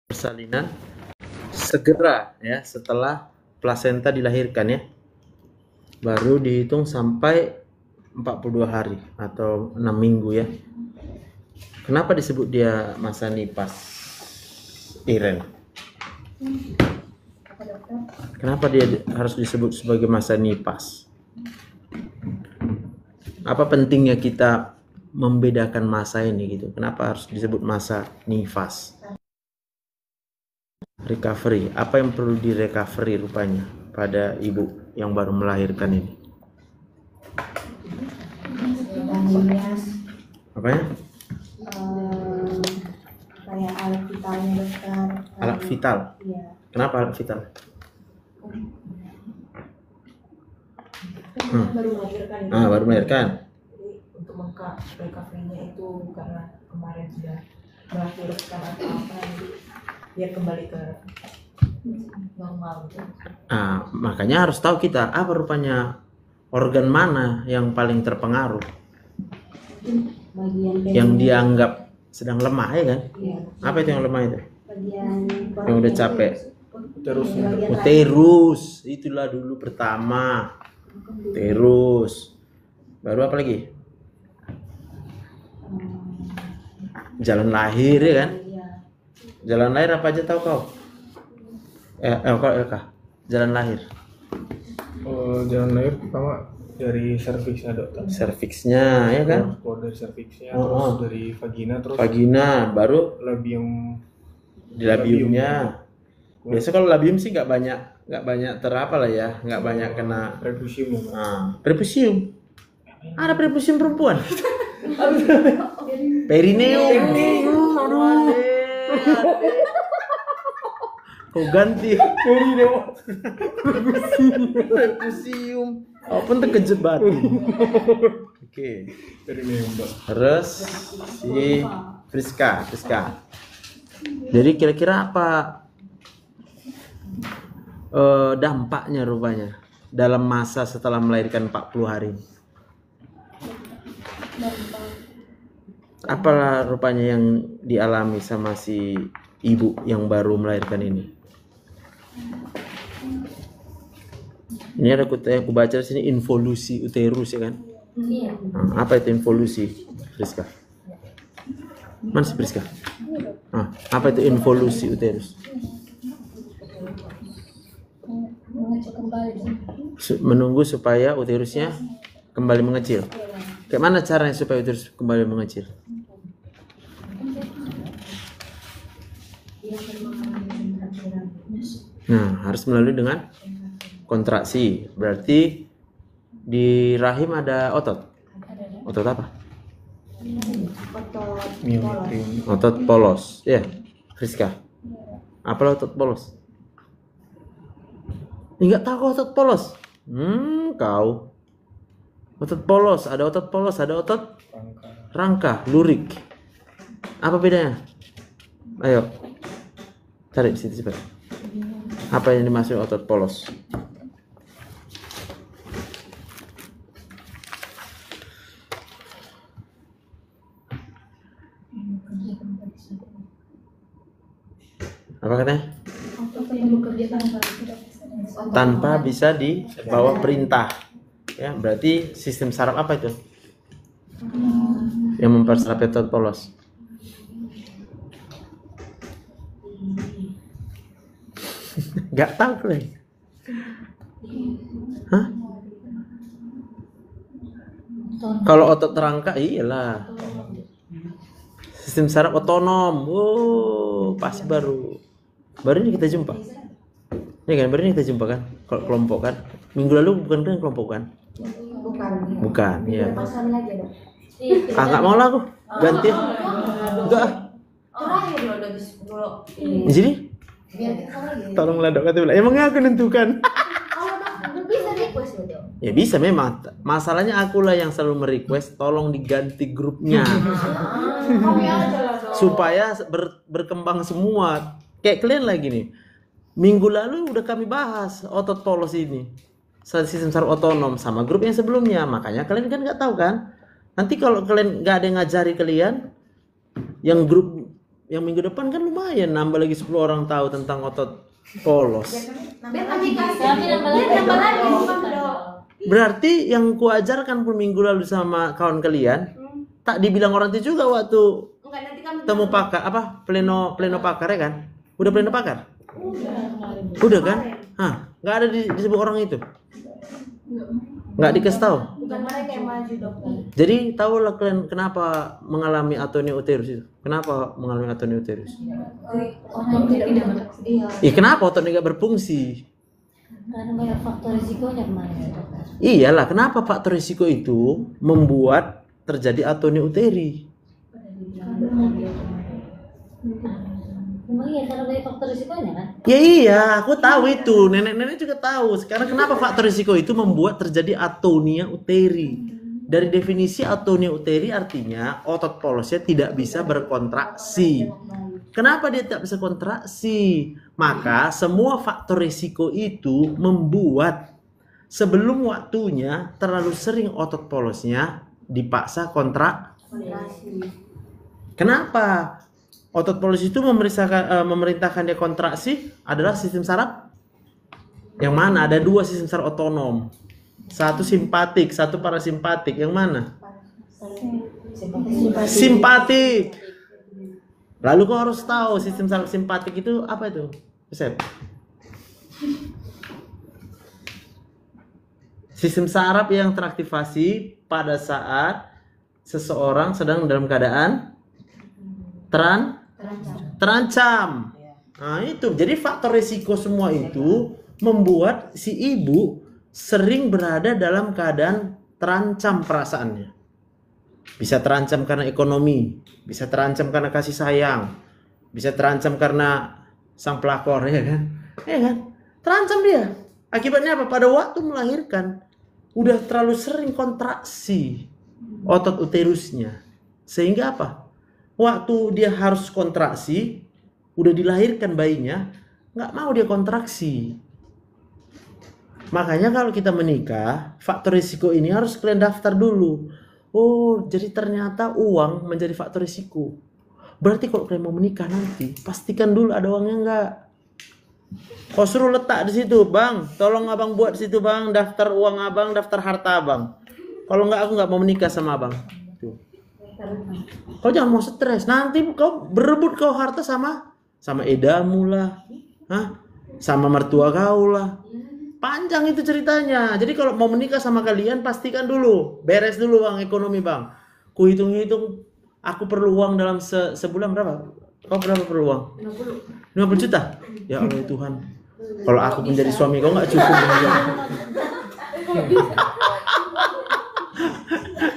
persalinan segera ya setelah plasenta dilahirkan ya, baru dihitung sampai 42 hari atau 6 minggu ya. Kenapa disebut dia masa nifas, Iren? Kenapa dia harus disebut sebagai masa nifas? Apa pentingnya kita membedakan masa ini gitu? Kenapa harus disebut masa nifas? Recovery, apa yang perlu direcovery rupanya pada ibu yang baru melahirkan ini? Apa ya? Kayak alat vitalnya dokter. Alat vital? Iya. Kenapa alat vital? Baru melahirkan. Baru melahirkan. Jadi untuk recovery-nya itu karena kemarin sudah melahirkan atau apa, jadi biar kembali ke normal gitu. Makanya harus tahu kita apa rupanya organ mana yang paling terpengaruh, yang dianggap sedang lemah ya kan? Iya. Apa itu yang lemah itu? Bagian Yang udah capek. bagian Uterus, itulah dulu pertama. Uterus. Baru apa lagi? Jalan lahir ya kan? Iya. Jalan lahir apa aja tahu kau? Kau Elka. Jalan lahir. Jalan lahir pertama dari serviksnya dokter. Serviksnya ya kan? Keluar dari serviksnya, Oh, terus oh. dari vagina, terus Vagina, baru labium. di labiumnya. Biasa kalau labium sih nggak banyak terapa lah ya, nggak banyak kena Prepusium ya, Mas. prepusium. Ada prepusium perempuan. Perineum. Aduh. Kau ganti perineum. Prepusium. Oh pun terkejut batin. Oke. Dari neum, Dok. Terus si Friska. Jadi kira-kira apa dampaknya rupanya dalam masa setelah melahirkan 40 hari? Apalah rupanya yang dialami sama si ibu yang baru melahirkan ini? Ini ada aku baca di sini involusi uterus ya kan? Iya. Apa itu involusi, Friska? Mana si Friska? Apa itu involusi uterus? Mengecil kembali. Menunggu supaya uterusnya kembali mengecil. Kayak mana caranya supaya uterus kembali mengecil? Nah, harus melalui dengan kontraksi. Berarti di rahim ada otot. Otot apa? Miometrium. Otot polos. Ya, Friska. Apa otot polos? Enggak tahu otot polos. Kau. Otot polos, ada otot polos, ada otot rangka, lurik. Apa bedanya? Ayo. Cari di situ cepat. Apa yang dimaksud otot polos? Apa katanya? Tanpa bisa dibawa perintah. Ya, berarti sistem saraf apa itu? Yang memperserapi otot polos. Gak tahu lagi. Hah? Kalau otot rangka iyalah. Sistem saraf otonom. Pasti baru ini kita jumpa. Ini kan baru ini kita jumpa kan? Kalau kelompok kan. Minggu lalu bukan kan kelompok kan? Bukan, ya. Nggak mau lah aku. Ganti. Enggak. Terakhir loh dari 10. Di sini? Biar kita lagi. Tolonglah dok, kata bilang. Emangnya aku nentukan? Kalau bisa request loh. Ya bisa memang. Masalahnya akulah yang selalu merequest tolong diganti grupnya. Kami aja lah dong. Supaya berkembang semua. Kayak kalian lagi nih. Minggu lalu udah kami bahas otot polos ini. Sistem saraf otonom sama grup yang sebelumnya. Makanya kalian kan nggak tahu kan? Nanti kalau kalian nggak ada yang ngajari kalian, yang grup yang minggu depan kan lumayan nambah lagi 10 orang tahu tentang otot polos. Biar kami kasih. Biar nambah lagi. Bukan dong. Berarti yang kuajarkan pun minggu lalu sama kawan kalian tak dibilang orang itu juga waktu Enggak, nanti kami temu pakar apa pleno pakar ya kan? Udah pleno pakar? Udah kan? Hah, nggak ada disebut orang itu. Nggak dikasih tahu. bukan mereka yang maju dokter. Jadi tahulah kalian kenapa mengalami atonia uterus itu? Kenapa mengalami atonia uterus? Orang tidak iya. Iya, kenapa otot nggak berfungsi? Karena banyak faktor risikonya kemarin dokter. Iyalah, kenapa faktor risiko itu membuat terjadi atonia uteri? Memang iya karena banyak faktor risikonya kan? Ya iya, aku tahu itu. Nenek-nenek juga tahu. Sekarang kenapa faktor risiko itu membuat terjadi atonia uteri? Dari definisi atonia uteri artinya otot polosnya tidak bisa berkontraksi. Kenapa dia tidak bisa kontraksi? Maka semua faktor risiko itu membuat sebelum waktunya terlalu sering otot polosnya dipaksa kontraksi. Kenapa? Otot polos itu memerintahkan dia kontraksi adalah sistem saraf yang mana ada dua sistem saraf otonom, satu simpatik, satu parasimpatik. Yang mana? Simpatik. Lalu kau harus tahu sistem saraf simpatik itu apa itu? Yosep? Sistem saraf yang teraktivasi pada saat seseorang sedang dalam keadaan terancam. Nah itu, jadi faktor risiko semua itu membuat si ibu sering berada dalam keadaan terancam perasaannya. Bisa terancam karena ekonomi, bisa terancam karena kasih sayang, bisa terancam karena sang pelakor, ya kan? Ya kan? Terancam dia. Akibatnya apa? Pada waktu melahirkan udah terlalu sering kontraksi otot uterusnya. Sehingga apa? Waktu dia harus kontraksi, udah dilahirkan bayinya, nggak mau dia kontraksi. Makanya kalau kita menikah, faktor risiko ini harus kalian daftar dulu. Oh, jadi ternyata uang menjadi faktor risiko. Berarti kalau kalian mau menikah nanti, pastikan dulu ada uangnya nggak. Kau suruh letak di situ, bang. Tolong abang buat di situ, bang. Daftar uang abang, daftar harta abang. Kalau nggak, aku nggak mau menikah sama abang. Tuh. Kau jangan mau stres. Nanti kau berebut kau harta sama edamu lah, sama mertua kau lah. Panjang itu ceritanya. Jadi kalau mau menikah sama kalian, pastikan dulu, beres dulu bang ekonomi bang. Ku hitung-hitung, aku perlu uang dalam sebulan berapa? Kau berapa perlu uang? 50 juta. Ya Allah Tuhan. Kalau aku menjadi suami kau nggak cukup.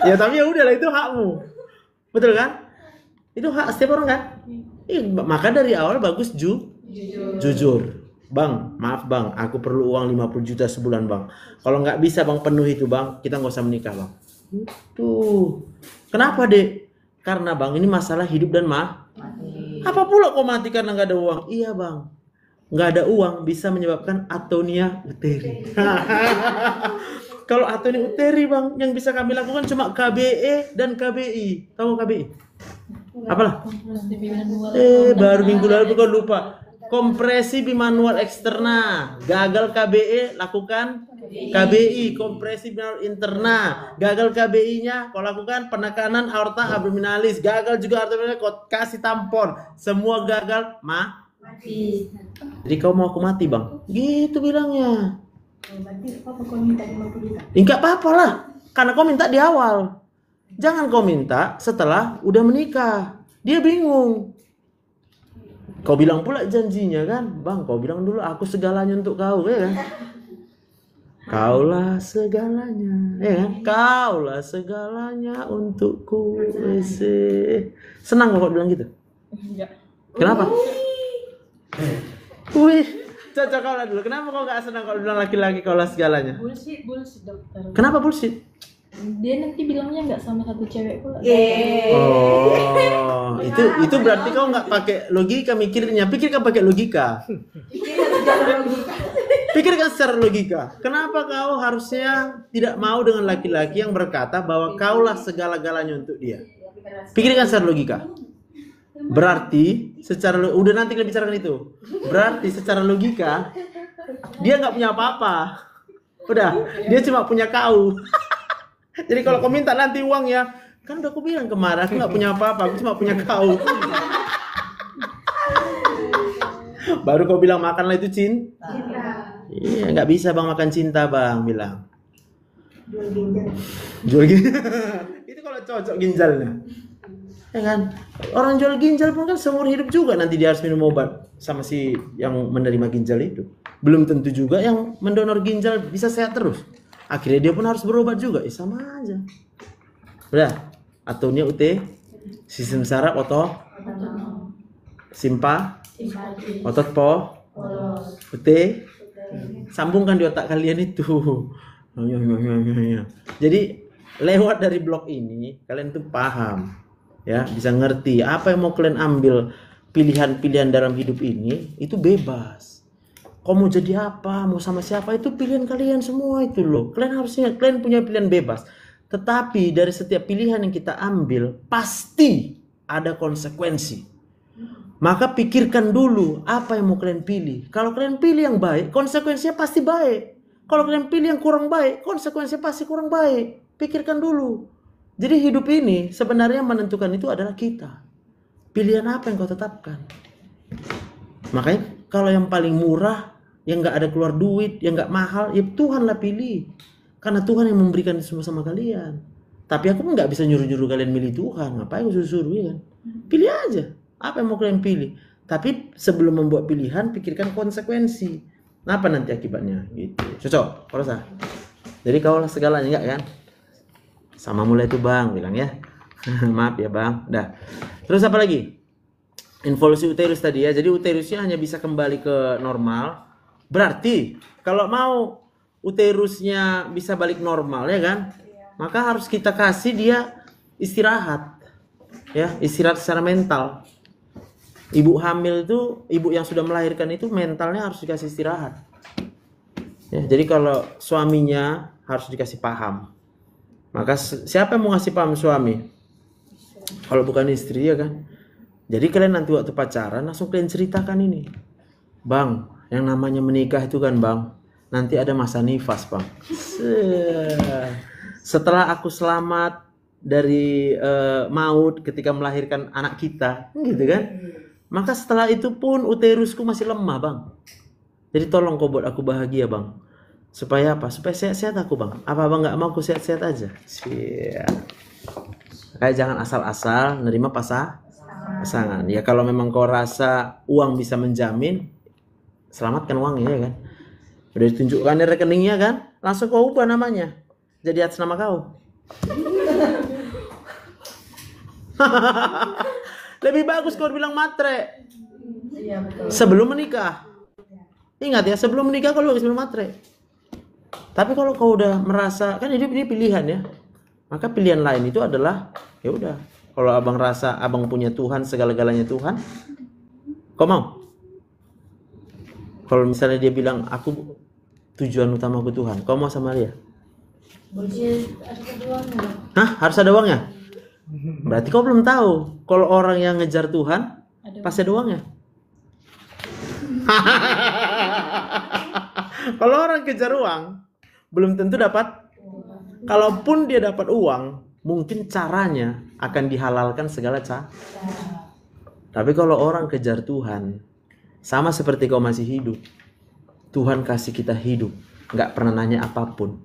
Ya tapi ya udahlah, itu hakmu. Betul kan? Itu hak setiap orang kan? Maka dari awal bagus jujur. Bang, maaf bang, aku perlu uang 50 juta sebulan bang. Kalau nggak bisa bang penuhi itu bang, kita nggak usah menikah bang. Tuh. Kenapa dek? Karena bang ini masalah hidup dan mati. Apa pula kau mati karena nggak ada uang? Iya bang, nggak ada uang bisa menyebabkan atonia uteri. Kalau atonia uteri bang, yang bisa kami lakukan cuma KBE dan KBI. Tahu KBI? Apalah? Baru minggu lalu kau lupa. Kompresi bimanual eksterna. Gagal KBE, lakukan KBI. Kompresi bimanual interna. Gagal KBI-nya, kau lakukan penekanan aorta abdominalis. Gagal juga aorta abdominalis, kau kasih tampon. Semua gagal, mati. Jadi kau mau aku mati bang? Gitu bilangnya. Enggak apa-apa lah, karena kau minta di awal. Jangan kau minta setelah udah menikah. Dia bingung. Kau bilang pula janjinya kan, bang. Kau bilang dulu aku segalanya untuk kau, ya kan? Kaulah segalanya, ya kan? Kaulah segalanya untukku. Senang kau bilang gitu? Kenapa? Wih, cocok kau lah dulu. Kenapa kau gak senang kalau bilang laki-laki kaulah segalanya? Bullshit dokter. Kenapa bullshit? Dia nanti bilangnya nggak sama satu cewek pula. Oh, itu berarti kau nggak pakai logika mikirnya. Pikirkan pakai logika. Pikirkan secara logika. Kenapa kau harusnya tidak mau dengan laki-laki yang berkata bahwa kaulah segala-galanya untuk dia? Pikirkan secara logika. Berarti udah nanti kita bicarakan itu. Berarti secara logika dia nggak punya apa-apa. Udah, dia cuma punya kau. Jadi kalau kau minta nanti uang ya, kan udah aku bilang kemarin aku nggak punya apa-apa, aku cuma punya kau. Baru kau bilang makanlah itu cinta. Iya, nggak bisa bang makan cinta bang, bilang. Jual ginjal. Itu kalau cocok ginjalnya. Ya kan? Orang jual ginjal pun kan seumur hidup juga nanti dia harus minum obat sama si yang menerima ginjal itu. Belum tentu juga yang mendonor ginjal bisa sehat terus. Akhirnya dia pun harus berobat juga. Sama aja. Udah. Atomnya UT, sistem saraf otot, simpa, otot UT, sambungkan di otak kalian itu. Jadi lewat dari blog ini kalian tuh paham, ya, bisa ngerti apa yang mau kalian ambil. Pilihan-pilihan dalam hidup ini itu bebas. Kau mau jadi apa, mau sama siapa, itu pilihan kalian semua itu loh. Kalian harusnya, kalian punya pilihan bebas. Tetapi dari setiap pilihan yang kita ambil pasti ada konsekuensi. Maka pikirkan dulu apa yang mau kalian pilih. Kalau kalian pilih yang baik, konsekuensinya pasti baik. Kalau kalian pilih yang kurang baik, konsekuensinya pasti kurang baik. Pikirkan dulu. Jadi hidup ini sebenarnya menentukan itu adalah kita. Pilihan apa yang kau tetapkan. Makanya kalau yang paling murah, yang gak ada keluar duit, yang gak mahal, ya Tuhanlah pilih. Karena Tuhan yang memberikan itu semua sama kalian. Tapi aku pun gak bisa nyuruh-nyuruh kalian milih Tuhan. Ngapain aku suruh-suruh ya kan? Pilih aja. Apa yang mau kalian pilih. Tapi sebelum membuat pilihan, pikirkan konsekuensi. Apa nanti akibatnya? Gitu. Cocok? Kau rasa? Jadi kaulah segalanya enggak kan? Sama mulai itu bang, bilang ya. Maaf ya bang. Dah. Terus apa lagi? Involusi uterus tadi ya. Jadi uterusnya hanya bisa kembali ke normal. Berarti kalau mau uterusnya bisa balik normal ya kan, maka harus kita kasih dia istirahat, ya, istirahat secara mental. Ibu hamil itu, ibu yang sudah melahirkan itu mentalnya harus dikasih istirahat. Ya, jadi kalau suaminya harus dikasih paham. Maka siapa yang mau ngasih paham suami? Kalau bukan istri ya kan. Jadi kalian nanti waktu pacaran langsung kalian ceritakan ini, bang, yang namanya menikah itu kan bang, nanti ada masa nifas bang. Setelah aku selamat dari maut ketika melahirkan anak kita, gitu kan? Maka setelah itu pun uterusku masih lemah bang. Jadi tolong kau buat aku bahagia bang. Supaya apa? Supaya sehat-sehat aku bang. Apa abang nggak mau aku sehat-sehat aja? Kayak jangan asal-asal nerima pasangan. Ya kalau memang kau rasa uang bisa menjamin, selamatkan uangnya ya kan. Udah ditunjukkan di rekeningnya kan, langsung kau ubah namanya jadi atas nama kau. Lebih bagus kau bilang matre. Iya, betul. Sebelum menikah. Ingat ya, sebelum menikah kau harus bilang matre. Tapi kalau kau udah merasa kan hidup ini pilihan ya, maka pilihan lain itu adalah ya udah. Kalau abang rasa abang punya Tuhan, segala-galanya Tuhan, kau mau? Kalau misalnya dia bilang aku tujuan utamaku Tuhan, kau mau sama dia? Ada uangnya. Hah? Harus ada uangnya? Berarti kau belum tahu. Kalau orang yang ngejar Tuhan, pasti ada uangnya. Kalau orang kejar uang, belum tentu dapat. Kalaupun dia dapat uang, mungkin caranya akan dihalalkan segala cara. Tapi kalau orang kejar Tuhan, sama seperti kau masih hidup, Tuhan kasih kita hidup, nggak pernah nanya apapun.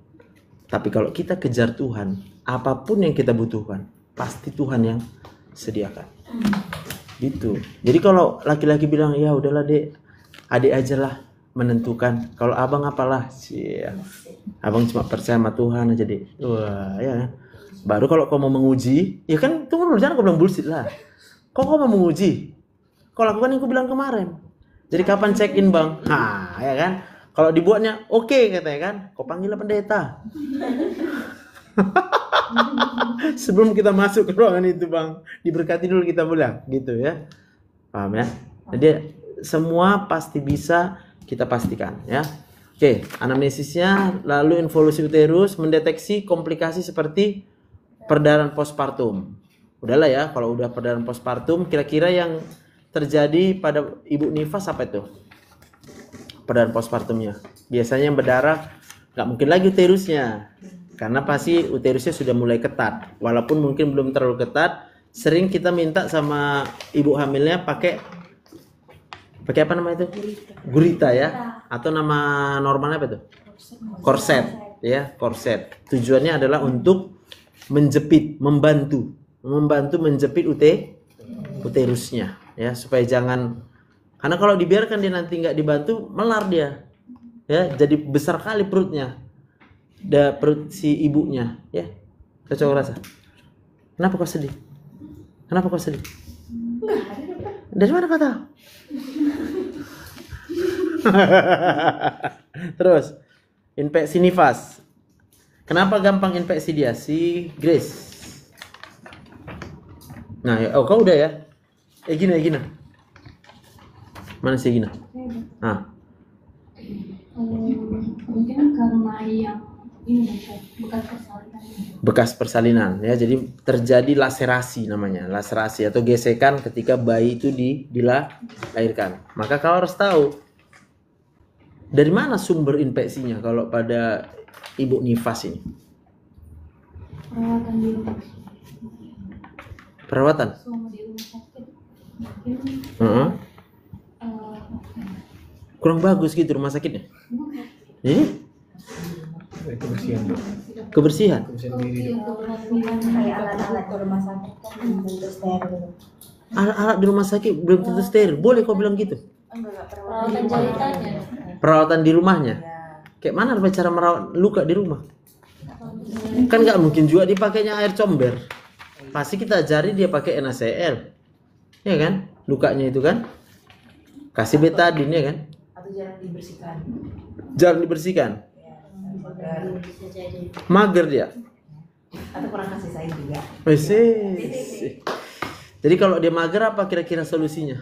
Tapi kalau kita kejar Tuhan, apapun yang kita butuhkan, pasti Tuhan yang sediakan. Gitu. Jadi kalau laki-laki bilang, ya udahlah dek, adik aja lah menentukan. Kalau abang apalah, abang cuma percaya sama Tuhan aja dek. Wah, ya kan. Baru kalau kau mau menguji, ya kan tunggu dulu, jangan kau bilang bullshit lah. Kau mau menguji, kau lakukan yang kau bilang kemarin. Jadi kapan check in bang? Nah, ya kan. Kalau dibuatnya oke, katanya kan, kau panggil pendeta. Sebelum kita masuk ke ruangan itu bang, diberkati dulu kita pulang, gitu ya. Paham ya? Jadi semua pasti bisa kita pastikan ya. Oke, anamnesisnya, lalu involusi uterus mendeteksi komplikasi seperti perdarahan postpartum. Udahlah ya, kalau udah perdarahan postpartum, kira-kira yang terjadi pada ibu nifas apa itu? Perdarahan postpartumnya. Biasanya yang berdarah nggak mungkin lagi uterusnya, karena pasti uterusnya sudah mulai ketat. Walaupun mungkin belum terlalu ketat, sering kita minta sama ibu hamilnya pakai apa namanya itu? Gurita ya, atau nama normalnya apa itu? Korset ya, korset. Tujuannya adalah untuk menjepit, membantu menjepit uterusnya ya, supaya jangan, karena kalau dibiarkan dia nanti nggak dibantu melar dia ya, jadi besar kali perutnya, perut si ibunya ya. Coba rasa. Kenapa kau sedih? Dari mana kau tahu? Terus infeksi nifas. Kenapa gampang infeksi dia? Si Grace. Nah, kau udah ya? Gina. Mana si Gina? Nah. Mungkin karena yang ini bekas persalinan ya, jadi terjadi laserasi namanya, laserasi atau gesekan ketika bayi itu dilahirkan. Maka kau harus tahu dari mana sumber infeksinya kalau pada ibu nifas ini. Perawatan di rumah. Perawatan? Selama di rumah sakit mungkin kurang bagus gitu rumah sakitnya. Kebersihan. Kebersihan. Diri. Kayak alat-alat di rumah sakit kan belum tentu steril. Alat-alat di rumah sakit belum tentu steril. Boleh kau bilang gitu? Enggak perawatan jahitannya. Perawatan di rumahnya. Ya. Kayak mana cara merawat luka di rumah? Kan nggak mungkin juga dipakainya air comber. Pasti kita ajari dia pakai NaCl. Ya kan? Lukanya itu kan. Kasih betadine ya kan? Atau jarang dibersihkan. Jarang dibersihkan. Ya, agar Bisa jadi. Mager dia. atau kurang kasih sayang juga. Wes. Jadi kalau dia mager apa kira-kira solusinya?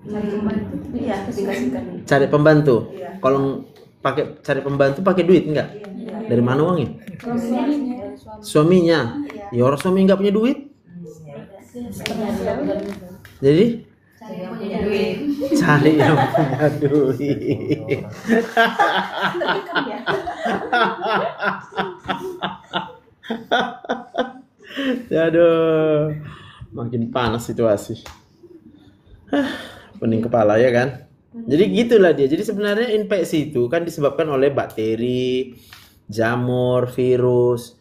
Cari pembantu. Iya, dikasihkan. Cari pembantu. Iya. Kalau cari pembantu pakai duit enggak? Iya. Dari mana uangnya? Suaminya. Ya orang suami nggak punya duit. Jadi Cari yang punya duit. cari yang punya duit. Aduh, makin panas situasi. Pening kepala ya kan. Jadi gitulah dia. Jadi sebenarnya infeksi itu kan disebabkan oleh bakteri, jamur, virus.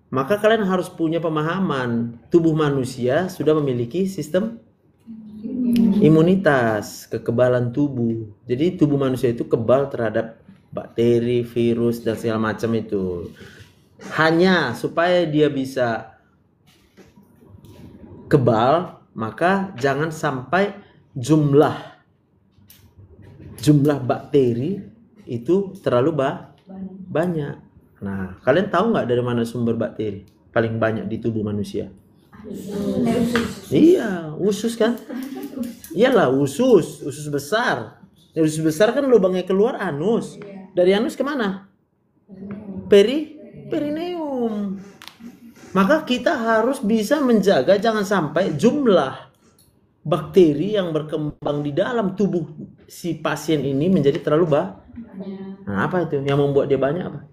Maka kalian harus punya pemahaman tubuh manusia sudah memiliki sistem imunitas, kekebalan tubuh. Jadi tubuh manusia itu kebal terhadap bakteri, virus dan segala macam itu. Hanya supaya dia bisa kebal, maka jangan sampai jumlah bakteri itu terlalu banyak. Nah, kalian tahu nggak dari mana sumber bakteri paling banyak di tubuh manusia? Iya, usus kan? Iyalah, usus besar. Usus besar kan lubangnya keluar anus. Dari anus kemana? Perineum. Maka kita harus bisa menjaga jangan sampai jumlah bakteri yang berkembang di dalam tubuh si pasien ini menjadi terlalu banyak. Nah, apa itu yang membuat dia banyak apa?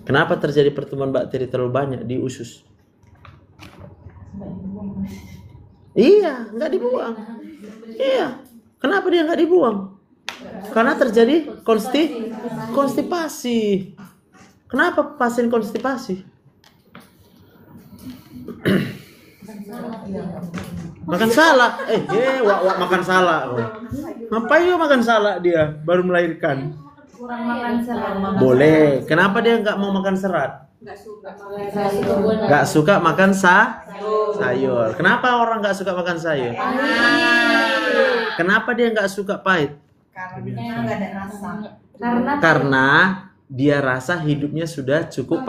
Kenapa terjadi pertumbuhan bakteri terlalu banyak di usus? Iya, nggak dibuang. Iya, kenapa dia nggak dibuang? Karena terjadi konstipasi. Kenapa pasien konstipasi? Makan salak. Makan salak. Ngapain yuk makan salak dia baru melahirkan? Kurang makan serat. Boleh. Kenapa dia nggak mau makan serat? Nggak suka makan sayur. Kenapa orang nggak suka makan sayur? Kenapa dia nggak suka pahit? Karena nggak ada rasa. Karena dia rasa hidupnya sudah cukup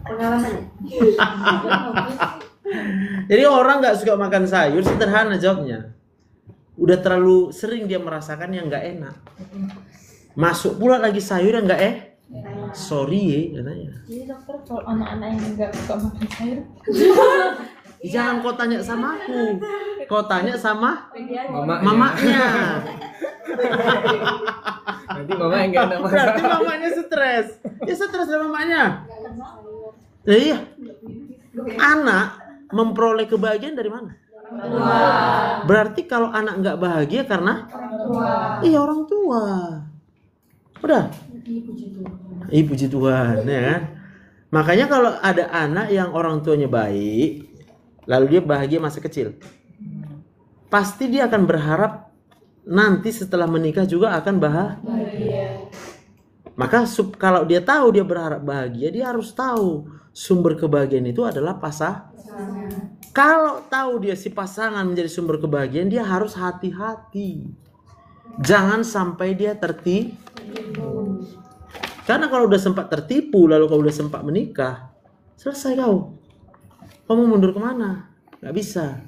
Pengalaman. Jadi orang nggak suka makan sayur sederhana jawabnya. Udah terlalu sering dia merasakan yang nggak enak. Masuk pula lagi sayur yang nggak sorry katanya. Jadi dokter kalau anak-anak yang nggak suka makan sayur, Jangan kau tanya sama aku, kau tanya sama Mamanya. mamanya. Nanti mama yang nggak enak makan. Berarti mamanya stres. Ya stres sama mamanya. Nah, iya. Anak memperoleh kebahagiaan dari mana? Berarti kalau anak nggak bahagia karena iya orang tua. Udah. Puji Tuhan, ya kan? Makanya kalau ada anak yang orang tuanya baik, lalu dia bahagia masa kecil, pasti dia akan berharap nanti setelah menikah juga akan bahagia. Maka kalau dia tahu dia berharap bahagia, dia harus tahu sumber kebahagiaan itu adalah pasangan. Kalau tahu dia si pasangan menjadi sumber kebahagiaan, dia harus hati-hati. Jangan sampai dia tertipu. Karena kalau udah sempat tertipu, lalu kau udah sempat menikah, selesai kau. Kau mau mundur kemana? Gak bisa.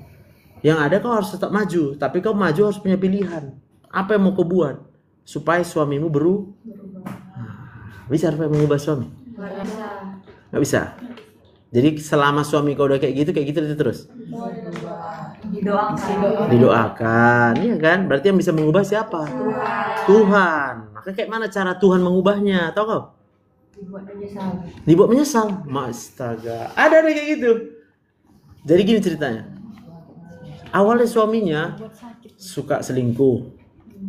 Yang ada kau harus tetap maju, tapi kau maju harus punya pilihan. Apa yang mau kau buat supaya suamimu bisa apa mengubah suami? Gak bisa. Jadi selama suami kau udah kayak gitu terus. Didoakan, iya kan? Berarti yang bisa mengubah siapa? Tuhan. Maka kayak mana cara Tuhan mengubahnya? Tahu kau? Dibuat menyesal. Astaga. Ada kayak gitu. Jadi gini ceritanya. Awalnya suaminya suka selingkuh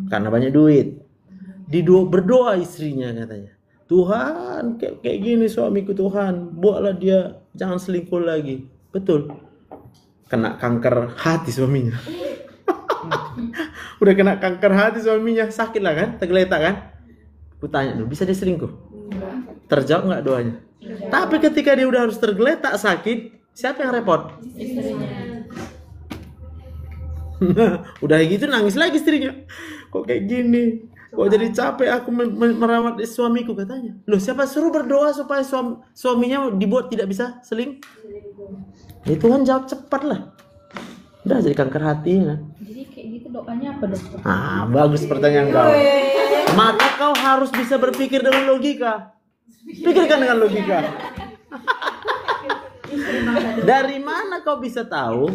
karena banyak duit. Berdoa istrinya katanya. Tuhan, kayak gini suamiku Tuhan, buatlah dia jangan selingkuh lagi. Betul. Kena kanker hati suaminya. Udah kena kanker hati suaminya, sakit lah kan, tergeletak kan. Aku tanya dulu, bisa dia selingkuh? Terjawab nggak doanya? Tapi ketika dia udah harus tergeletak sakit, siapa yang repot? istrinya. Udah gitu nangis lagi istrinya. Kok kayak gini? Kok jadi capek aku merawat suamiku katanya. Loh, siapa suruh berdoa supaya suaminya dibuat tidak bisa selingkuh? Ya Tuhan jawab cepat lah. Udah jadi kanker hati kan. Jadi kayak gitu doanya apa dokter? Bagus pertanyaan kau. Maka kau harus bisa berpikir dengan logika. Pikirkan dengan logika. Dari mana kau bisa tahu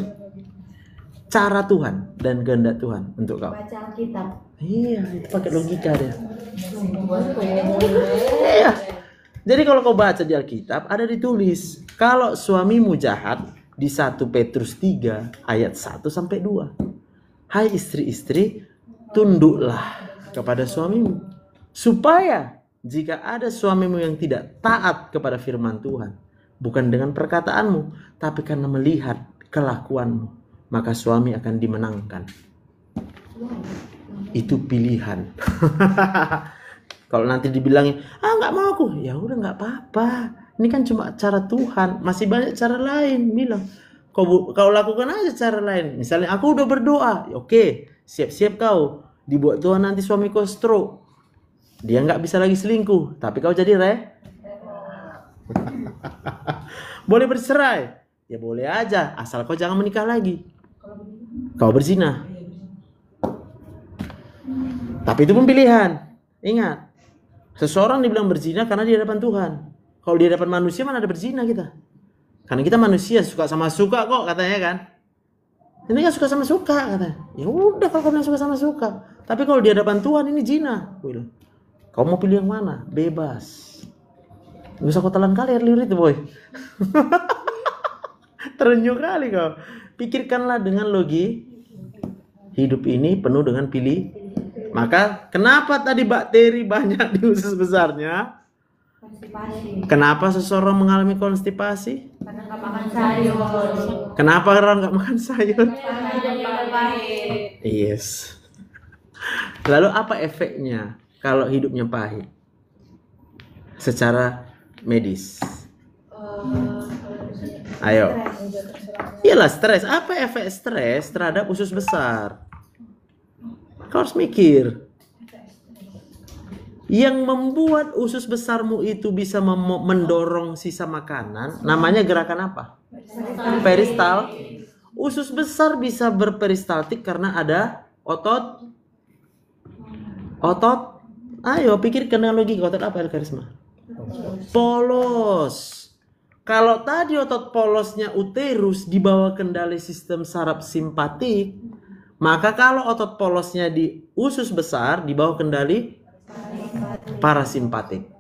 cara Tuhan dan kehendak Tuhan untuk kau? Baca Alkitab. Iya, pakai logika dia. Iya. Jadi kalau kau baca di Alkitab ada ditulis kalau suamimu jahat di 1 Petrus 3 ayat 1 sampai 2. Hai istri-istri, tunduklah kepada suamimu supaya jika ada suamimu yang tidak taat kepada firman Tuhan, bukan dengan perkataanmu, tapi karena melihat kelakuanmu, maka suami akan dimenangkan. Itu pilihan. Kalau nanti dibilangin, nggak mau aku, ya udah nggak apa-apa. Ini kan cuma cara Tuhan, masih banyak cara lain. Bilang, kau lakukan aja cara lain. Misalnya aku udah berdoa, oke, siap-siap kau. Dibuat Tuhan nanti suami kau stroke, dia nggak bisa lagi selingkuh, tapi kau jadi boleh bercerai, ya boleh aja, asal kau jangan menikah lagi. Kau berzina. Tapi itu pun pilihan. Ingat, seseorang dibilang berzina karena di hadapan Tuhan. Kalau di hadapan manusia mana ada berzina kita? Karena kita manusia suka sama suka kok katanya kan. Ini kan suka sama suka katanya. Ya udah kalau kalian suka sama suka. Tapi kalau di hadapan Tuhan ini zina. Kau mau pilih yang mana? Bebas. Gak usah kau telan kali liur itu boy. Terenyuh kali kau. Pikirkanlah dengan logi. Hidup ini penuh dengan pilih. Maka kenapa tadi bakteri banyak di usus besarnya? Konstipasi. Kenapa seseorang mengalami konstipasi? Karena nggak makan sayur. Kenapa orang nggak makan sayur? Karena hidupnya pahit. Yes. Lalu apa efeknya kalau hidupnya pahit? Secara medis. Ayo. Iyalah stres. Apa efek stres terhadap usus besar? Kau harus mikir. Yang membuat usus besarmu itu bisa mendorong sisa makanan, namanya gerakan apa? Peristal. Usus besar bisa berperistaltik karena ada otot. Ayo pikirkan dengan logika. Otot apa, Karisma? Polos. Kalau tadi otot polosnya uterus di bawah kendali sistem saraf simpatik, maka kalau otot polosnya di usus besar di bawah kendali parasimpatik.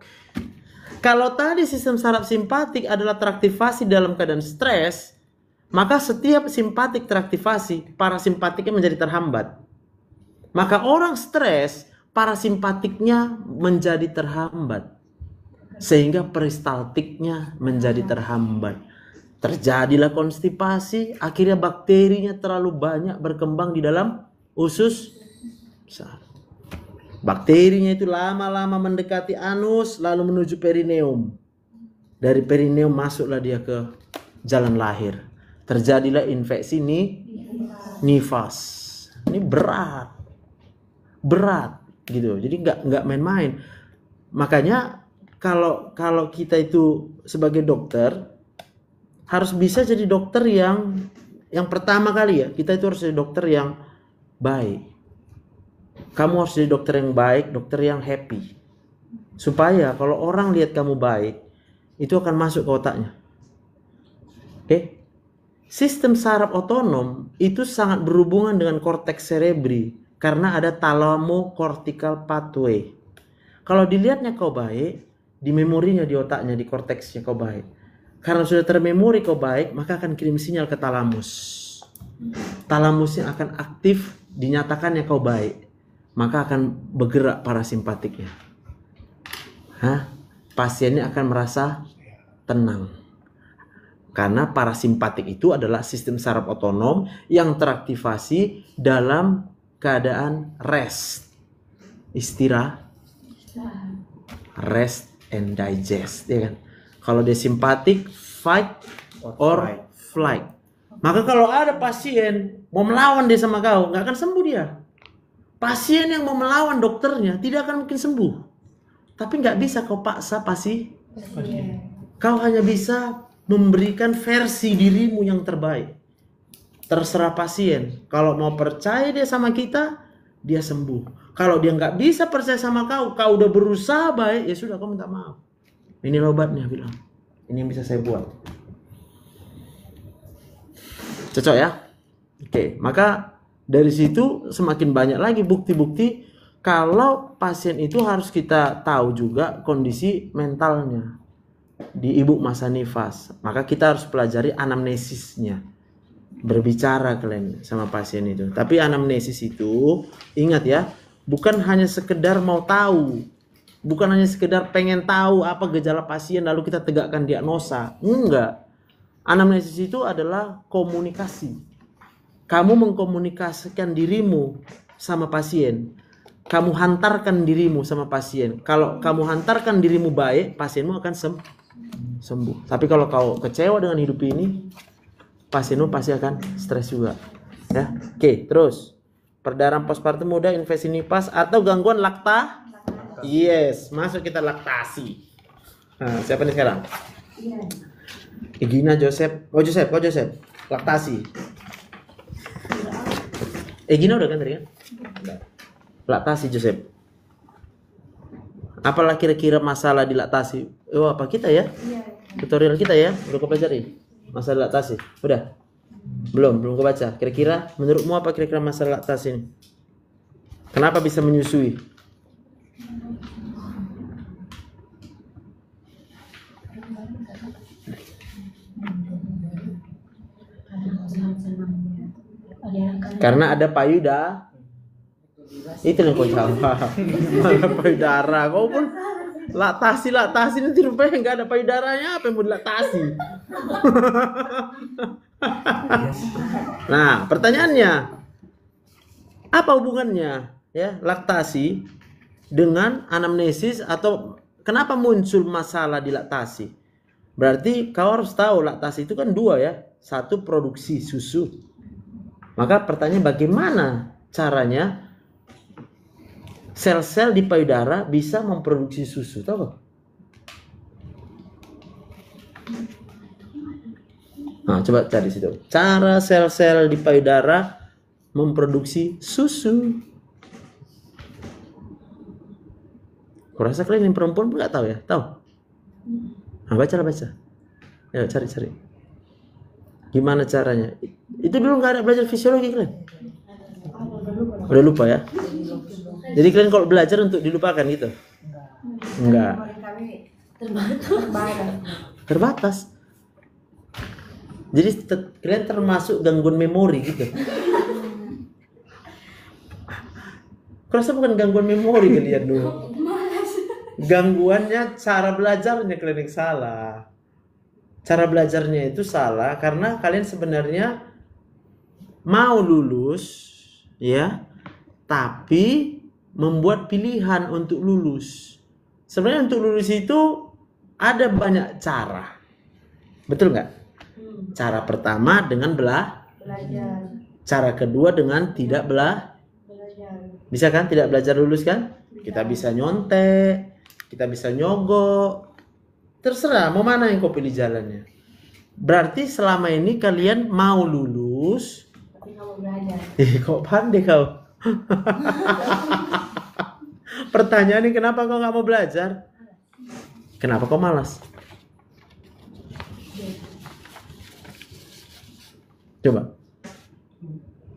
Kalau tadi sistem saraf simpatik adalah teraktivasi dalam keadaan stres, maka setiap simpatik teraktivasi, parasimpatiknya menjadi terhambat. Maka orang stres, parasimpatiknya menjadi terhambat. Sehingga peristaltiknya menjadi terhambat. Terjadilah konstipasi, akhirnya bakterinya terlalu banyak berkembang di dalam usus besar. Bakterinya itu lama-lama mendekati anus lalu menuju perineum. Dari perineum masuklah dia ke jalan lahir. Terjadilah infeksi nifas. Ini berat. Berat gitu. Jadi nggak main-main. Makanya kalau kita itu sebagai dokter harus bisa jadi dokter yang pertama kali ya, kita itu harus jadi dokter yang baik. Kamu harus jadi dokter yang baik, dokter yang happy. Supaya kalau orang lihat kamu baik, itu akan masuk ke otaknya. Oke? Sistem saraf otonom itu sangat berhubungan dengan korteks cerebri karena ada thalamocortical pathway. Kalau dilihatnya kau baik, di memorinya di otaknya, di korteksnya kau baik. Karena sudah termemori kau baik, maka akan kirim sinyal ke talamus. Talamusnya akan aktif, dinyatakannya kau baik. Maka akan bergerak parasimpatiknya. Pasiennya akan merasa tenang. Karena parasimpatik itu adalah sistem saraf otonom yang teraktivasi dalam keadaan rest. Rest and digest, ya kan? Kalau dia simpatik, fight or flight. Maka kalau ada pasien mau melawan dia sama kau, nggak akan sembuh dia. Pasien yang mau melawan dokternya tidak akan mungkin sembuh. Tapi nggak bisa kau paksa Kau hanya bisa memberikan versi dirimu yang terbaik. Terserah pasien. Kalau mau percaya dia sama kita, dia sembuh. Kalau dia nggak bisa percaya sama kau udah berusaha baik, ya sudah kau minta maaf. Ini obatnya, bilang. Ini yang bisa saya buat. Cocok ya? Oke, maka dari situ semakin banyak lagi bukti-bukti kalau pasien itu harus kita tahu juga kondisi mentalnya di ibu masa nifas. Maka kita harus pelajari anamnesisnya. Berbicara kalian sama pasien itu. Tapi anamnesis itu, ingat ya, bukan hanya sekedar mau tahu. Bukan hanya sekedar pengen tahu apa gejala pasien lalu kita tegakkan diagnosa. Enggak. Anamnesis itu adalah komunikasi. Kamu mengkomunikasikan dirimu sama pasien. Kamu hantarkan dirimu sama pasien. Kalau kamu hantarkan dirimu baik, pasienmu akan sembuh. Tapi kalau kau kecewa dengan hidup ini, pasienmu pasti akan stres juga. Ya. Oke, terus. Perdarahan postpartum muda, infeksi nifas atau gangguan laktasi. Yes, masuk kita laktasi. Nah, siapa nih sekarang? Egina, Joseph. Oh, Joseph, kok Joseph? Laktasi. Egina udah kan tadi kan? Laktasi, Joseph. Apalah kira-kira masalah di laktasi? Oh, apa kita ya? Tutorial kita ya? Udah kau pelajari? Masalah laktasi. Udah? Belum kau baca. Kira-kira menurutmu apa kira-kira masalah laktasi ini? Kenapa bisa menyusui? Karena ada payuda. Itu yang kau jawab. Ada payudara. Kau pun laktasi ini rupanya nggak ada payudaranya. Apa yang mau dilaktasi? Nah, pertanyaannya, apa hubungannya ya laktasi dengan anamnesis atau kenapa muncul masalah di laktasi? Berarti kau harus tahu laktasi itu kan dua ya. Satu, produksi susu. Maka pertanyaan bagaimana caranya sel-sel di payudara bisa memproduksi susu? Tahu gak? Nah, coba cari situ. Cara sel-sel di payudara memproduksi susu. Kurasa kalian yang perempuan pun nggak tahu ya? Tahu? Nah, baca. Ayo cari. Gimana caranya? Itu dulu nggak ada belajar fisiologi kalian? Udah lupa ya? Jadi kalian kalau belajar untuk dilupakan gitu? Enggak. Terbatas. Jadi kalian termasuk gangguan memori gitu. Kerasa bukan gangguan memori kalian dulu. Gangguannya cara belajarnya kalian yang salah. Cara belajarnya itu salah karena kalian sebenarnya mau lulus ya, tapi membuat pilihan untuk lulus. Sebenarnya untuk lulus itu ada banyak cara. Betul nggak? Cara pertama dengan belajar. Cara kedua dengan tidak belajar. Bisa kan tidak belajar lulus kan? Kita bisa nyontek, kita bisa nyogok. Terserah mau mana yang kau pilih jalannya. Berarti selama ini kalian mau lulus. Tapi kamu belajar. Kok pandai kau? Pertanyaannya kenapa kau nggak mau belajar? Kenapa kau malas? Coba.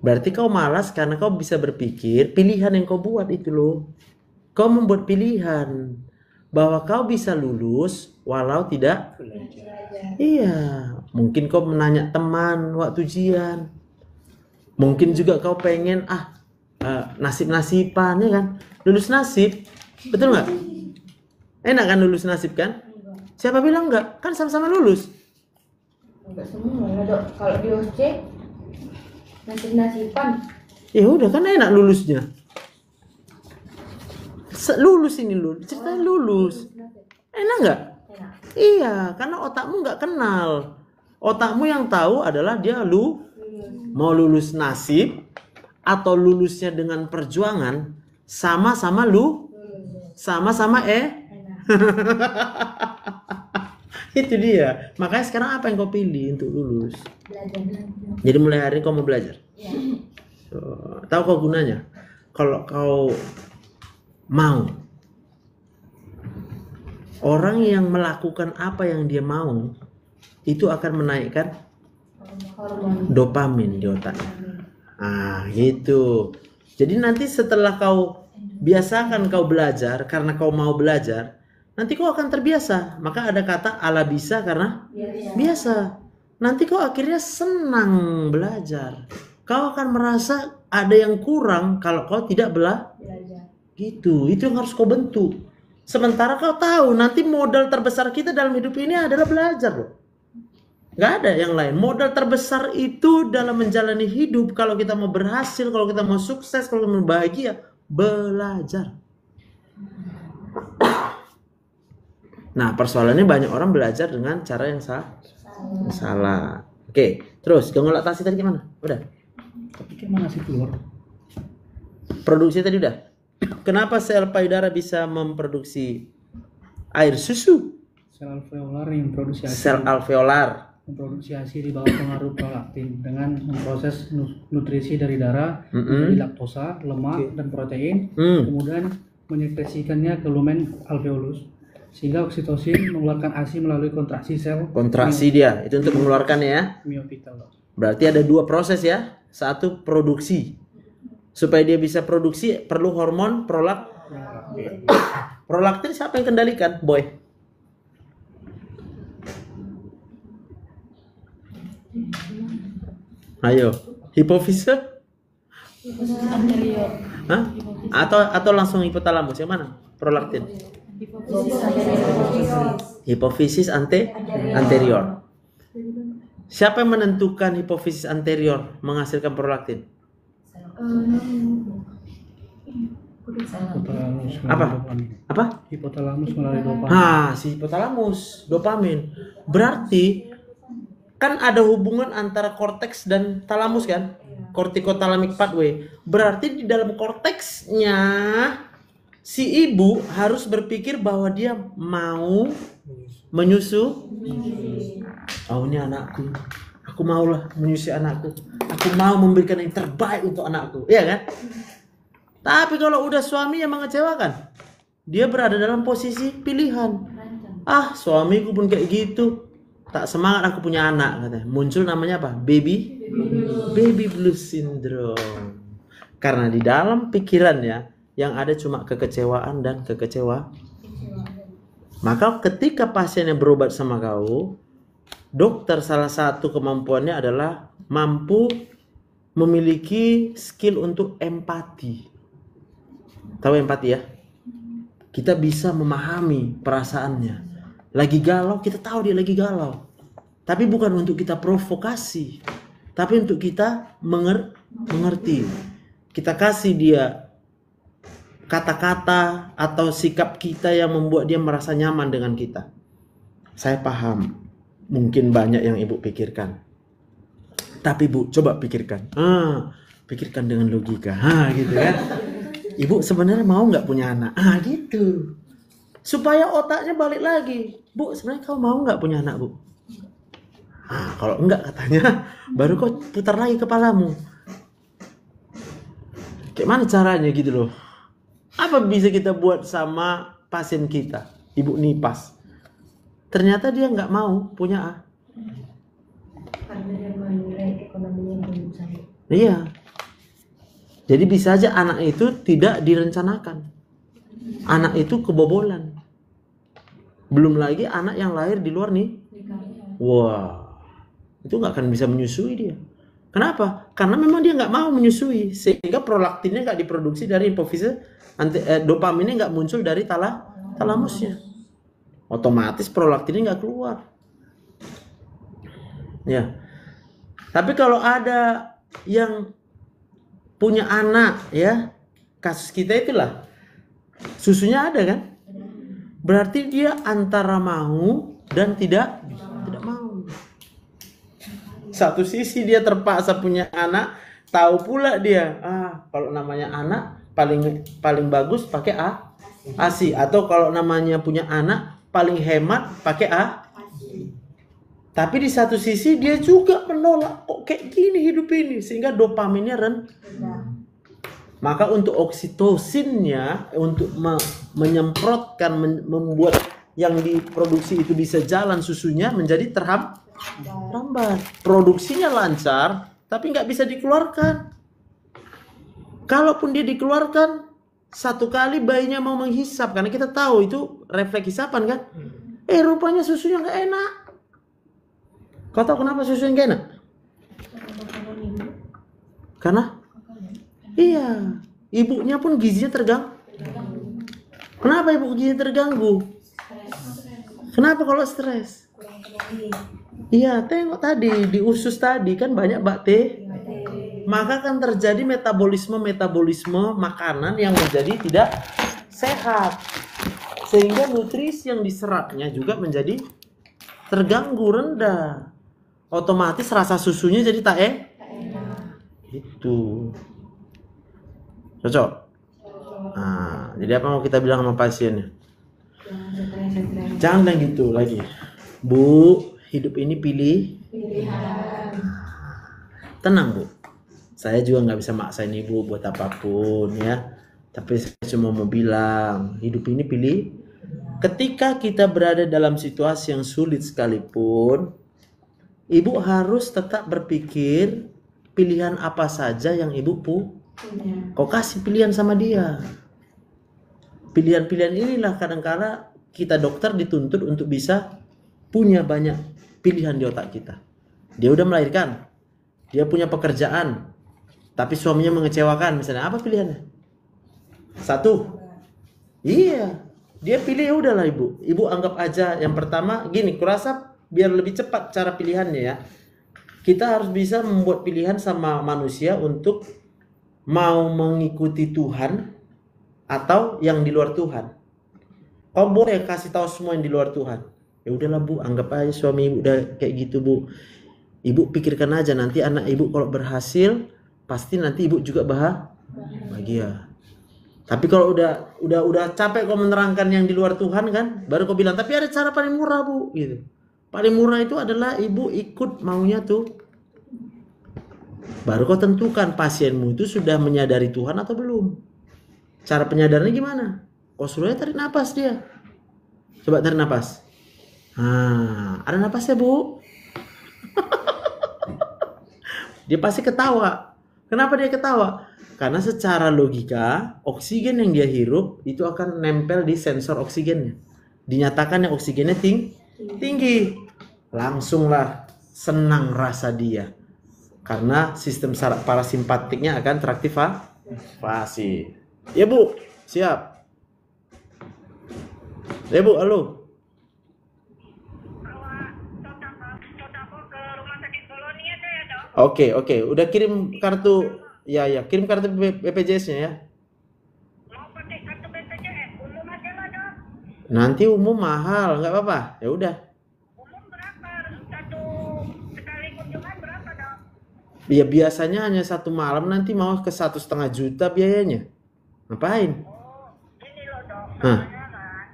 Berarti kau malas karena kau bisa berpikir pilihan yang kau buat itu loh. Kau membuat pilihan bahwa kau bisa lulus walau tidak belajar. Iya, mungkin kau menanya teman waktu ujian. Mungkin juga kau pengen nasib-nasiban ya kan? Lulus nasib. Betul nggak? Enak kan lulus nasib kan? Siapa bilang enggak? Kan sama-sama lulus. Enggak semua, Dok. Kalau di OSC nasib-nasiban. Ya udah kan enak lulusnya. Lulus ini lulus, ceritanya lulus. Enak nggak? Enak. Iya, karena otakmu nggak kenal. Otakmu yang tahu adalah dia mau lulus nasib atau lulusnya dengan perjuangan, sama-sama sama-sama Itu dia. Makanya sekarang apa yang kau pilih untuk lulus? Belajar. Jadi mulai hari ini kau mau belajar. Ya. Tahu kau gunanya? Kalau kau mau, orang yang melakukan apa yang dia mau itu akan menaikkan Hormon. dopamin di otaknya. Gitu. Jadi nanti setelah kau biasakan kau belajar karena kau mau belajar, nanti kau akan terbiasa. Maka ada kata ala bisa karena biasa. Nanti kau akhirnya senang belajar. Kau akan merasa ada yang kurang kalau kau tidak belajar. Gitu, itu yang harus kau bentuk. Sementara kau tahu nanti modal terbesar kita dalam hidup ini adalah belajar loh. Gak ada yang lain. Modal terbesar itu dalam menjalani hidup, kalau kita mau berhasil, kalau kita mau sukses, kalau kita mau bahagia, belajar. Nah, persoalannya banyak orang belajar dengan cara yang salah. Oke, terus gangguan laktasi tadi gimana? Udah? Tapi kan masih keluar. Produksi tadi udah? Kenapa sel payudara bisa memproduksi air susu? Sel alveolar yang memproduksi ASI. Sel alveolar. Memproduksi ASI di bawah pengaruh prolaktin dengan memproses nutrisi dari darah menjadi laktosa, lemak, dan protein. Kemudian menyekresikannya ke lumen alveolus sehingga oksitosin mengeluarkan ASI melalui kontraksi sel. Kontraksi dia, itu untuk mengeluarkannya ya. Miopital. Berarti ada dua proses ya. Satu produksi. Supaya dia bisa produksi perlu hormon prolaktin. Prolaktin siapa yang kendalikan, boy? Ayo, hipofisis? Anterior. Hah? Atau langsung hipotalamus yang mana? Prolaktin. Hipofisis anterior. Siapa yang menentukan hipofisis anterior menghasilkan prolaktin? Hipotalamus Apa? Apa? Hipotalamus melalui dopamin. Si hipotalamus, dopamin. Berarti kan ada hubungan antara korteks dan talamus kan? Corticothalamic pathway. Berarti di dalam korteksnya si ibu harus berpikir bahwa dia mau menyusu. Oh, ini anakku. Aku maulah menyusui anakku. Aku mau memberikan yang terbaik untuk anakku. Iya kan? Tapi kalau udah suami yang mengecewakan, dia berada dalam posisi pilihan. Ah, suamiku pun kayak gitu. Tak semangat aku punya anak katanya. Muncul namanya apa? Baby blues syndrome. Karena di dalam pikirannya yang ada cuma kekecewaan dan kekecewaan. Maka ketika pasiennya berobat sama kau, dokter salah satu kemampuannya adalah mampu memiliki skill untuk empati. Tahu empati ya? Kita bisa memahami perasaannya. Lagi galau, kita tahu dia lagi galau. Tapi bukan untuk kita provokasi, tapi untuk kita mengerti. Kita kasih dia kata-kata atau sikap kita yang membuat dia merasa nyaman dengan kita. Saya paham, mungkin banyak yang ibu pikirkan. Tapi bu, coba pikirkan. Pikirkan dengan logika. Gitu kan. Ibu sebenarnya mau nggak punya anak? Gitu. Supaya otaknya balik lagi. Bu, sebenarnya kau mau nggak punya anak, bu? Kalau enggak katanya, baru kau putar lagi kepalamu. Kayak mana caranya gitu loh? Apa bisa kita buat sama pasien kita, ibu nipas? Ternyata dia nggak mau punya Karena dia menilai ekonominya belum saya. Iya. Jadi bisa aja anak itu tidak direncanakan. Anak itu kebobolan. Belum lagi anak yang lahir di luar nih. Wah. Itu nggak akan bisa menyusui dia. Kenapa? Karena memang dia nggak mau menyusui. Sehingga prolaktinnya nggak diproduksi dari hipofise. Dopaminnya nggak muncul dari talamusnya. Otomatis prolaktinnya nggak keluar. Ya. Tapi kalau ada yang punya anak ya, kasus kita itulah susunya ada kan, berarti dia antara mau dan tidak mau. Satu sisi dia terpaksa punya anak, tahu pula dia kalau namanya anak paling bagus pakai ASI, atau kalau namanya punya anak paling hemat pakai Tapi di satu sisi dia juga menolak, kok kayak gini hidup ini, sehingga dopaminnya rendah. Maka untuk oksitosinnya, untuk menyemprotkan, membuat yang diproduksi itu bisa jalan susunya menjadi terhambat. Produksinya lancar, tapi nggak bisa dikeluarkan. Kalaupun dia dikeluarkan, satu kali bayinya mau menghisap, karena kita tahu itu refleks hisapan kan. Rupanya susunya nggak enak. Kau tahu kenapa susu yang gak enak? Karena iya, ibunya pun gizinya terganggu. Kenapa ibu gizinya terganggu? Kenapa kalau stres? Iya, tengok tadi di usus tadi kan banyak bakteri. Maka kan terjadi metabolisme makanan yang menjadi tidak sehat. Sehingga nutrisi yang diserapnya juga menjadi terganggu, rendah. Otomatis rasa susunya jadi tak itu. Cocok? Jadi apa mau kita bilang sama pasiennya? Jangan gitu lagi. Bu, hidup ini pilihan. Tenang bu. Saya juga nggak bisa maksain ibu buat apapun ya. Tapi saya cuma mau bilang, hidup ini pilih. Ketika kita berada dalam situasi yang sulit sekalipun, ibu harus tetap berpikir pilihan apa saja yang ibu punya. Kau kasih pilihan sama dia. Pilihan-pilihan inilah kadang-kala kita dokter dituntut untuk bisa punya banyak pilihan di otak kita. Dia udah melahirkan, dia punya pekerjaan, tapi suaminya mengecewakan, misalnya apa pilihannya? Satu, iya, dia pilih ya udahlah ibu. Ibu anggap aja yang pertama gini, kurasa biar lebih cepat cara pilihannya ya. Kita harus bisa membuat pilihan sama manusia untuk mau mengikuti Tuhan atau yang di luar Tuhan. Kau boleh kasih tahu semua yang di luar Tuhan. Ya udahlah bu, anggap aja suami ibu udah kayak gitu bu. Ibu pikirkan aja nanti anak ibu kalau berhasil, pasti nanti ibu juga bahagia. Tapi kalau udah capek kau menerangkan yang di luar Tuhan kan, baru kau bilang tapi ada cara paling murah bu, gitu. Paling murah itu adalah ibu ikut maunya tuh. Baru kau tentukan pasienmu itu sudah menyadari Tuhan atau belum. Cara penyadarannya gimana? Kau suruhnya tarik napas dia. Coba tarik napas. Ada napasnya, Bu. Dia pasti ketawa. Kenapa dia ketawa? Karena secara logika, oksigen yang dia hirup itu akan nempel di sensor oksigennya. Dinyatakan yang oksigennya tinggi. Langsunglah senang rasa dia. Karena sistem saraf parasimpatiknya akan teraktivasi. Ya, Bu. Siap. Ya, Bu, halo. Oke. Udah kirim kartu. Ya, kirim kartu BPJS-nya ya. Mau pakai kartu BPJS, umum aja lah dok. Nanti umum mahal, nggak apa-apa. Ya udah. Umum berapa? Satu sekali kunjungan berapa dok? Ya biasanya hanya 1 malam, nanti mau ke 1,5 juta biayanya. Ngapain? Oh, ini loh dok. Hah? Soalnya kan,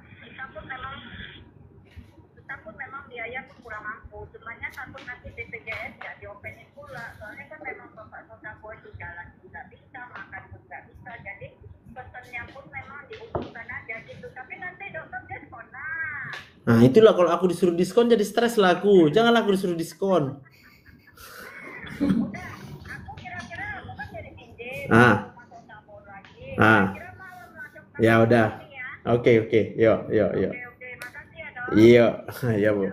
kita pun memang biaya pun kurang mampu. Cumanya takut nanti BPJS ya diopenin pula. Soalnya kan memang bapak saudara itu jalan nggak bisa, makan pun nggak bisa. Jadi pesennya pun memang diumumkan aja gitu. Tapi nanti dokter diskon. Nah itulah kalau aku disuruh diskon jadi stres lah aku. Janganlah aku disuruh diskon. Udah, aku kira-kira aku kan jadi pinjam. Ah. Masuk tabur lagi. Ah. Kira malam langsung Ya udah. ya. Oke. Yuk. Oke, makasih ya dok. Iya, ya Bu.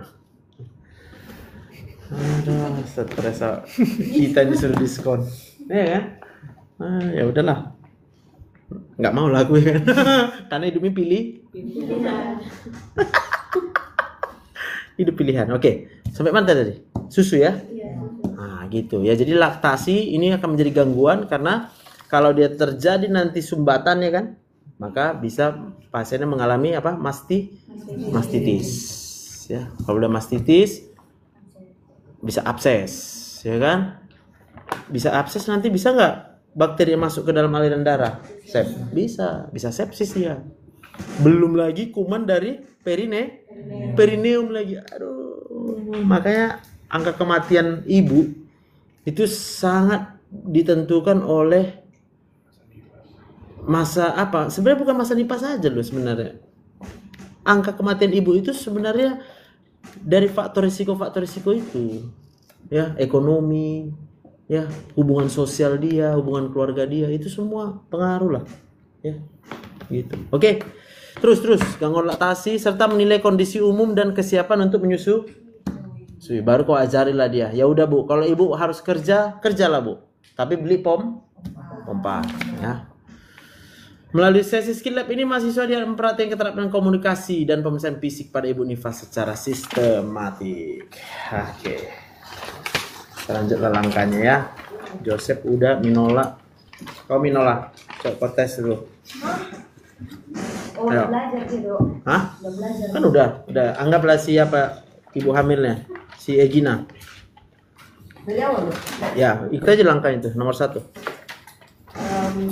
Aduh, stres kita disuruh diskon. Ya kan? Ya udahlah. Nggak mau lah gue kan. Karena hidupnya hidup pilihan. Oke. Sampai mana tadi? Susu ya? Nah, gitu. Ya, jadi laktasi ini akan menjadi gangguan karena kalau dia terjadi nanti sumbatan ya kan, maka bisa pasiennya mengalami apa? Mastitis. Ya, kalau udah mastitis bisa abses, ya kan? Bisa abses nanti bisa nggak bakteri masuk ke dalam aliran darah? Bisa sepsis ya. Belum lagi kuman dari perineum lagi. Aduh, makanya angka kematian ibu itu sangat ditentukan oleh masa apa? Sebenarnya bukan masa nipah saja loh sebenarnya. Angka kematian ibu itu sebenarnya dari faktor risiko itu. Ya, ekonomi, ya, hubungan sosial dia, hubungan keluarga dia, itu semua pengaruh lah. Ya. Gitu. Oke. Terus gangguan laktasi serta menilai kondisi umum dan kesiapan untuk menyusui. Baru kau ajarilah dia. Ya udah Bu, kalau ibu harus kerjalah Bu. Tapi beli pompa ya. Melalui sesi skill lab ini mahasiswa dia memperhatikan keterampilan komunikasi dan pemeriksaan fisik pada ibu nifas secara sistematik. Oke. Kita lanjutlah langkahnya ya. Joseph udah, Minola. Kau Minola, coba tes dulu. Oh, Ayo. belajar sih dok. Hah? Udah belajar. Kan udah. Anggaplah siapa ibu hamilnya, si Egina. Beliau loh. Ya, ikut aja langkahnya itu, nomor 1.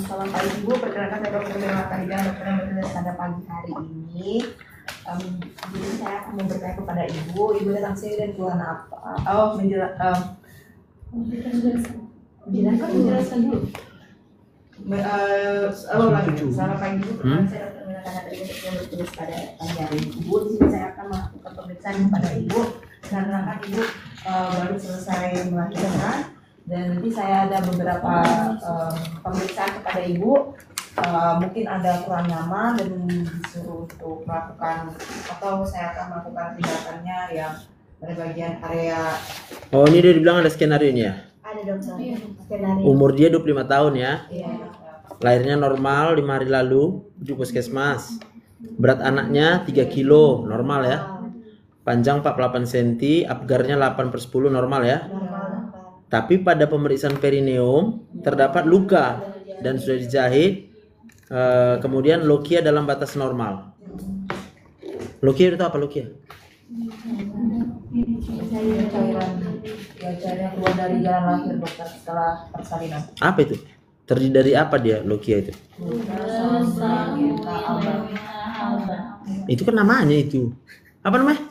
Salam pagi Ibu, perkenalkan saya Dr. Mela Karigan, dokter yang bertugas pada pagi hari ini. Jadi saya akan bertanya kepada Ibu datang sini dan keluhan apa? Menjelaskan dulu. Selamat pagi Ibu, perkenalkan saya Dr. Mela Karigan, dokter yang bertugas pada pagi hari ini. Ibu, di sini saya akan melakukan pemeriksaan kepada Ibu karena kan Ibu baru selesai melahirkan. Dan nanti saya ada beberapa pemeriksaan kepada Ibu, mungkin ada kurang nyaman dan disuruh untuk melakukan atau saya akan melakukan tindakannya yang pada bagian area. Oh, ini dia dibilang ada skenario ini ya. Ada dokter. Skenario. Umur dia 25 tahun ya. Iya. Lahirnya normal 5 hari lalu di puskesmas. Berat anaknya 3 kilo, normal ya. Panjang 48 cm, apgarnya 8/10 normal ya. Tapi pada pemeriksaan perineum terdapat luka dan sudah dijahit. Kemudian lokia dalam batas normal. Lokia itu apa lokia? Cairan keluar dari jalan lahir dokter setelah persalinan. Apa itu? Terdiri dari apa dia lokia itu? Itu kan namanya itu. Apa namanya?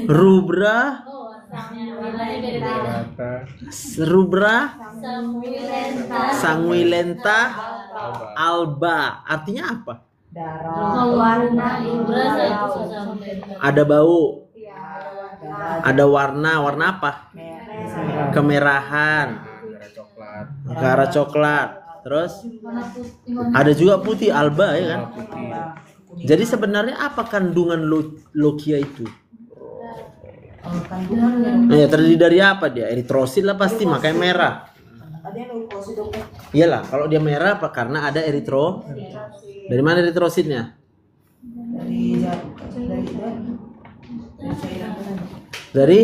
Rubra. Rubra sanguilenta alba. Artinya apa? darah, warna indra itu sampai Ada bau, darah, ada warna, warna apa? merah, Kemerahan, Darah coklat, ke arah coklat. Terus warna putih, ada juga putih alba ya kan? putih. Jadi sebenarnya apa kandungan lokia itu? kandungannya Ya terdiri dari apa dia? Eritrosit lah pasti, makanya merah. ada yang leukosit dokter. Iyalah, kalau dia merah apa? Karena ada eritro. Dari mana eritrositnya? Dari cairan mana? Dari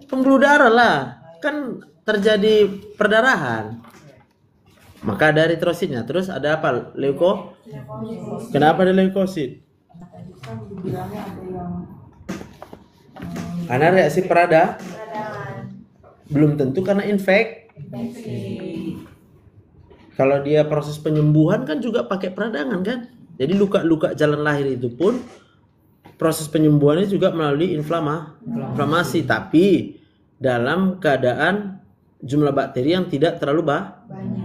pembuluh darah lah. Kan terjadi perdarahan. Maka ada eritrositnya. Terus ada apa? Kenapa ada leukosit? Tadi kan dibilangnya ada yang Karena reaksi peradangan. peradangan, Belum tentu karena infeksi. Kalau dia proses penyembuhan kan juga pakai peradangan kan. Jadi luka-luka jalan lahir itu pun proses penyembuhannya juga melalui inflamasi. Tapi dalam keadaan jumlah bakteri yang tidak terlalu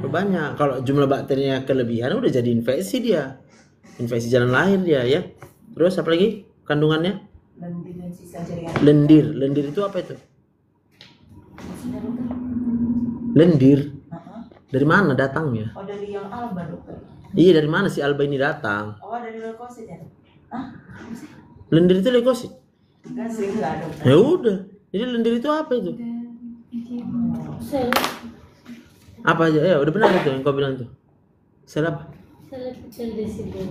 banyak. Kalau jumlah bakterinya kelebihan udah jadi infeksi dia. Infeksi jalan lahir dia ya. Terus apa lagi kandungannya? Lendir dan sisa jaringan. Lendir. Lendir itu apa itu? Lendir. Dari mana datangnya? Oh dari yang alba dokter. Iya, dari mana si alba ini datang? Oh dari leukosit ya? Lendir itu leukosit. Enggak sih enggak dokter. Ya udah. Jadi lendir itu apa itu? sel Apa aja? Ya, udah benar itu yang kau bilang tuh. Sel apa? sel desider.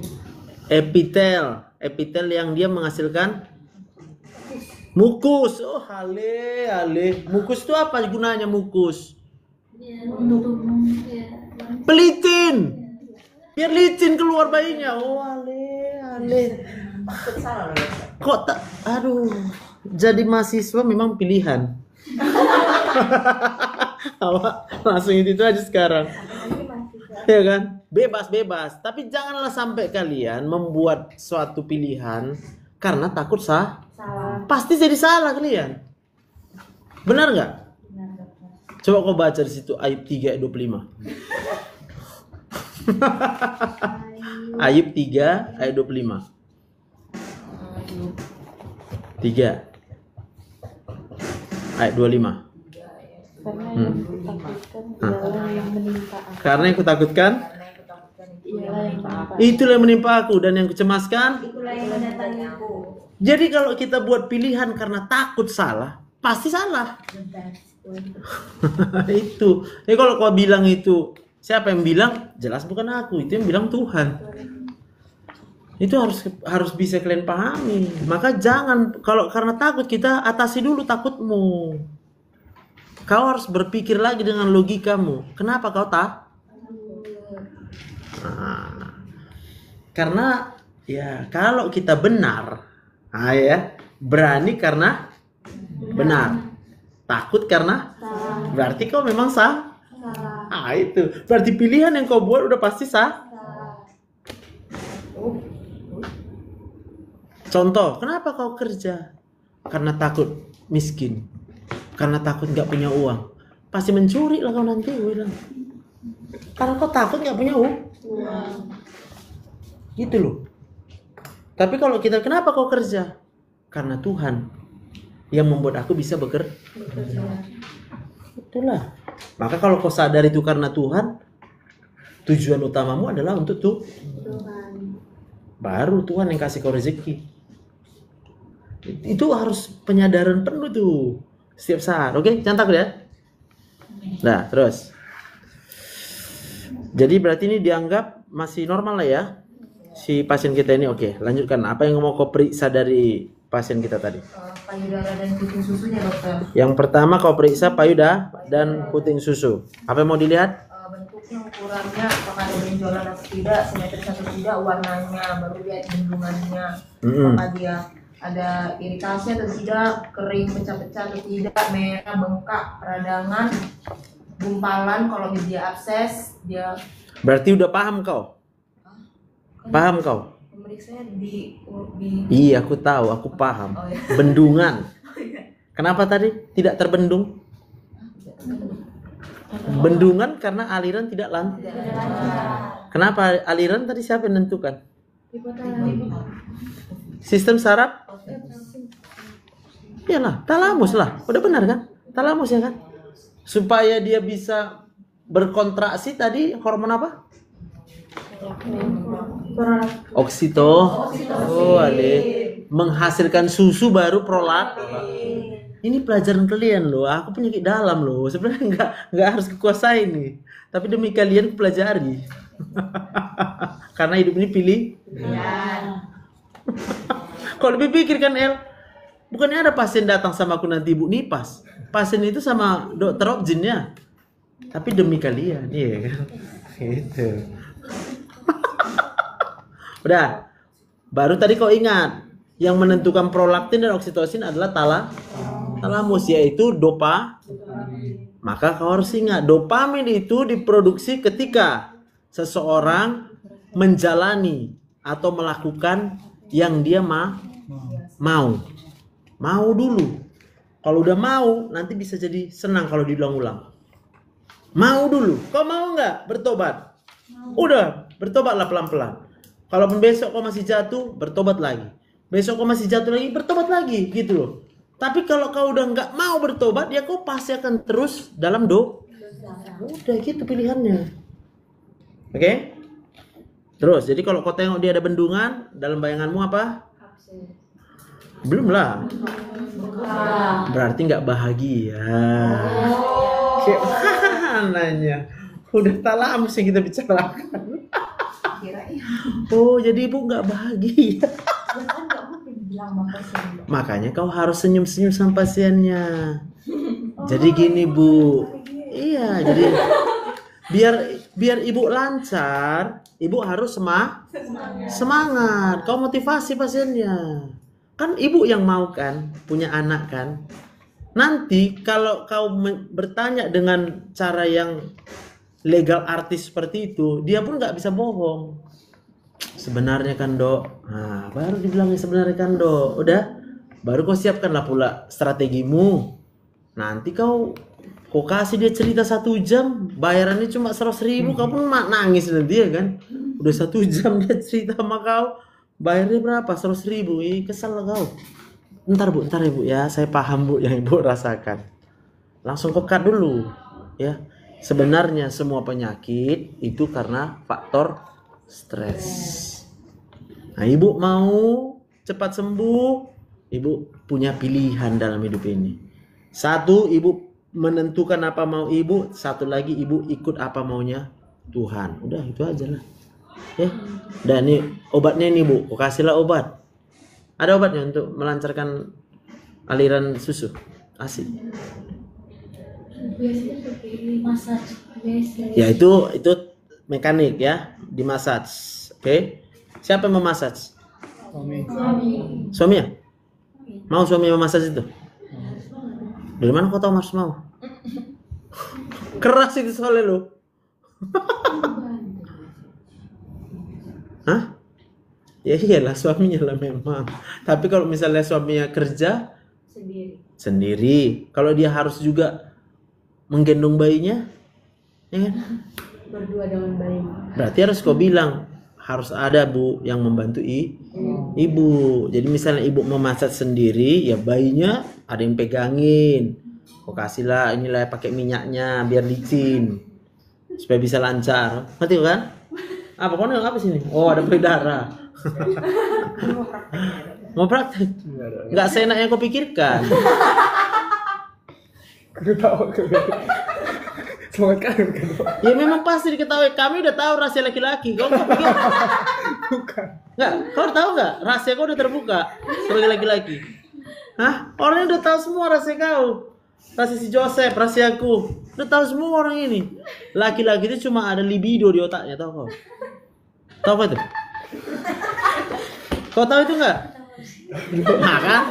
Epitel. Epitel yang dia menghasilkan mukus. Oh, ale. Mukus itu apa gunanya mukus? Ya, untuk ya, Pelitin. Biar licin keluar bayinya. Oh, ale. Maksud salah loh ya. Kok tak, aduh. Jadi mahasiswa memang pilihan. Awak langsung itu aja sekarang. Ya kan? Bebas. Tapi janganlah sampai kalian membuat suatu pilihan karena takut salah. Pasti jadi salah kalian. Benar nggak? Coba kau baca di situ Ayub 3 ayat 25. Ayub 3 ayat 25. 3 ayat 25. karena yang kutakutkan ialah yang menimpa Itulah yang menimpa aku dan yang kucemaskan. Itulah yang mendatangiku. Jadi kalau kita buat pilihan karena takut salah, pasti salah. Itu. Jadi kalau kau bilang itu, siapa yang bilang? Jelas bukan aku, itu yang bilang Tuhan. Itu harus bisa kalian pahami. Maka jangan, kalau karena takut, kita atasi dulu takutmu. Kau harus berpikir lagi dengan logikamu. Kenapa kau karena ya kalau kita benar, ya berani karena benar, takut karena berarti kau memang sah. Itu berarti pilihan yang kau buat udah pasti sah. Contoh, kenapa kau kerja? Karena takut miskin, karena takut nggak punya uang. Pasti mencuri lah kau nanti, gue bilang. Karena kau takut nggak punya uang. Gitu loh. Tapi kalau kita, kenapa kau kerja? Karena Tuhan yang membuat aku bisa bekerja. Itulah. Maka kalau kau sadar itu karena Tuhan, tujuan utamamu adalah untuk Tuhan. Baru Tuhan yang kasih kau rezeki. Itu harus penyadaran penuh tuh setiap saat. Oke, jangan takut ya. Nah, terus. Jadi berarti ini dianggap masih normal lah ya si pasien kita ini. Oke, lanjutkan. Apa yang mau kau periksa dari pasien kita tadi? Payudara dan puting susunya dokter. Yang pertama kau periksa payudara dan puting susu. Apa yang mau dilihat? Bentuknya, ukurannya, apakah ada benjolan atau tidak, simetris atau tidak, warnanya, baru lihat bendungannya, apakah dia ada iritasi atau tidak, kering, pecah-pecah atau tidak, merah, bengkak, peradangan, gumpalan, kalau dia abses, dia Berarti udah paham kau? Paham kau? pemeriksanya di Iya, aku tahu, aku paham. Oh, iya. Bendungan. Kenapa tadi tidak terbendung? Bendungan karena aliran tidak lancar. Kenapa aliran tadi siapa yang menentukan? Sistem saraf? Iyalah, talamus lah. Udah benar kan? Talamus ya kan? Supaya dia bisa berkontraksi tadi hormon apa? Oksitosin. Oh, menghasilkan susu baru prolaktin. Ini pelajaran kalian loh. Aku penyakit dalam loh. Sebenarnya nggak harus kuasai nih. Tapi demi kalian aku pelajari. Karena hidup ini pilih. Kalau lebih pikir kan El, bukannya ada pasien datang sama aku nanti ibu nipas. Pasien itu sama dokter objinnya. Tapi demi kalian, iya kan? Gitu. Udah. Baru tadi kau ingat, yang menentukan prolaktin dan oksitosin adalah talamus, yaitu Maka kau harus ingat, dopamin itu diproduksi ketika seseorang menjalani atau melakukan yang dia mau. Mau dulu. Kalau udah mau, nanti bisa jadi senang kalau diulang-ulang. Mau dulu. Kau mau nggak bertobat? Udah, bertobatlah pelan-pelan. Kalau besok kau masih jatuh, bertobat lagi. Besok kau masih jatuh lagi, bertobat lagi, gitu loh. Tapi kalau kau udah nggak mau bertobat, ya kau pasti akan terus dalam Udah gitu pilihannya. Oke? Terus, jadi kalau kau tengok dia ada bendungan, dalam bayanganmu apa? Belum lah. Berarti nggak bahagia. Kayak nanya. Udah talamus yang kita bicarakan. Oh, jadi ibu nggak bahagia. Makanya kau harus senyum-senyum sama pasiennya. Jadi gini Bu. Iya, jadi biar ibu lancar, ibu harus semangat. Kau motivasi pasiennya. Kan ibu yang mau kan, punya anak kan. Nanti kalau kau bertanya dengan cara yang legal artis seperti itu, dia pun nggak bisa bohong. Sebenarnya kan Dok, nah baru dibilangnya sebenarnya kan Dok. Udah, baru kau siapkanlah pula strategimu. Nanti kau kasih dia cerita 1 jam, bayarannya cuma 100.000, kau pun nangis nanti ya kan. Udah 1 jam dia cerita sama kau, bayarnya berapa? 100.000, kesel lah kau. Ntar ya Bu ya, saya paham Bu yang Ibu rasakan. Langsung kau cut dulu ya. Sebenarnya semua penyakit itu karena faktor stres. Nah, ibu mau cepat sembuh, ibu punya pilihan dalam hidup ini. 1, ibu menentukan apa mau ibu. 1 lagi, ibu ikut apa maunya Tuhan. Udah, itu aja lah. Ya. Dan ini obatnya nih Bu, kasihlah obat. Ada obatnya untuk melancarkan aliran susu ASI. Biasanya pakai massage Ya itu mekanik ya, dimassage. Oke. Siapa yang memassage? Suami ya? Mau suami memassage itu? Dari mana kau tahu Mas mau? Keras itu soalnya lo. Hah? Ya iyalah suaminya lah memang. Tapi kalau misalnya suaminya kerja sendiri, kalau dia harus juga menggendong bayinya, ya kan? berdua dengan bayi. Berarti harus kau bilang harus ada Bu yang membantu ibu. Jadi misalnya ibu memasak sendiri, ya bayinya ada yang pegangin. Kau kasihlah inilah pakai minyaknya biar licin supaya bisa lancar. Ngerti kan? Apa kau nengok apa sini? Oh ada payudara. Mau praktek? Nggak seenaknya kau pikirkan. Ya memang pasti diketahui. Kami udah tahu rahasia laki-laki. Kau nggak pikir? Bukan. Nggak. Kau tahu nggak? Rahasia kau udah terbuka sebagai laki-laki. Hah? Orangnya udah tahu semua rahasia kau. Rahasia si Joseph, rahasia aku. Udah tahu semua orang ini. Laki-laki itu cuma ada libido di otaknya, tahu kau? Tahu apa itu? Kau tahu itu nggak? Nah kan?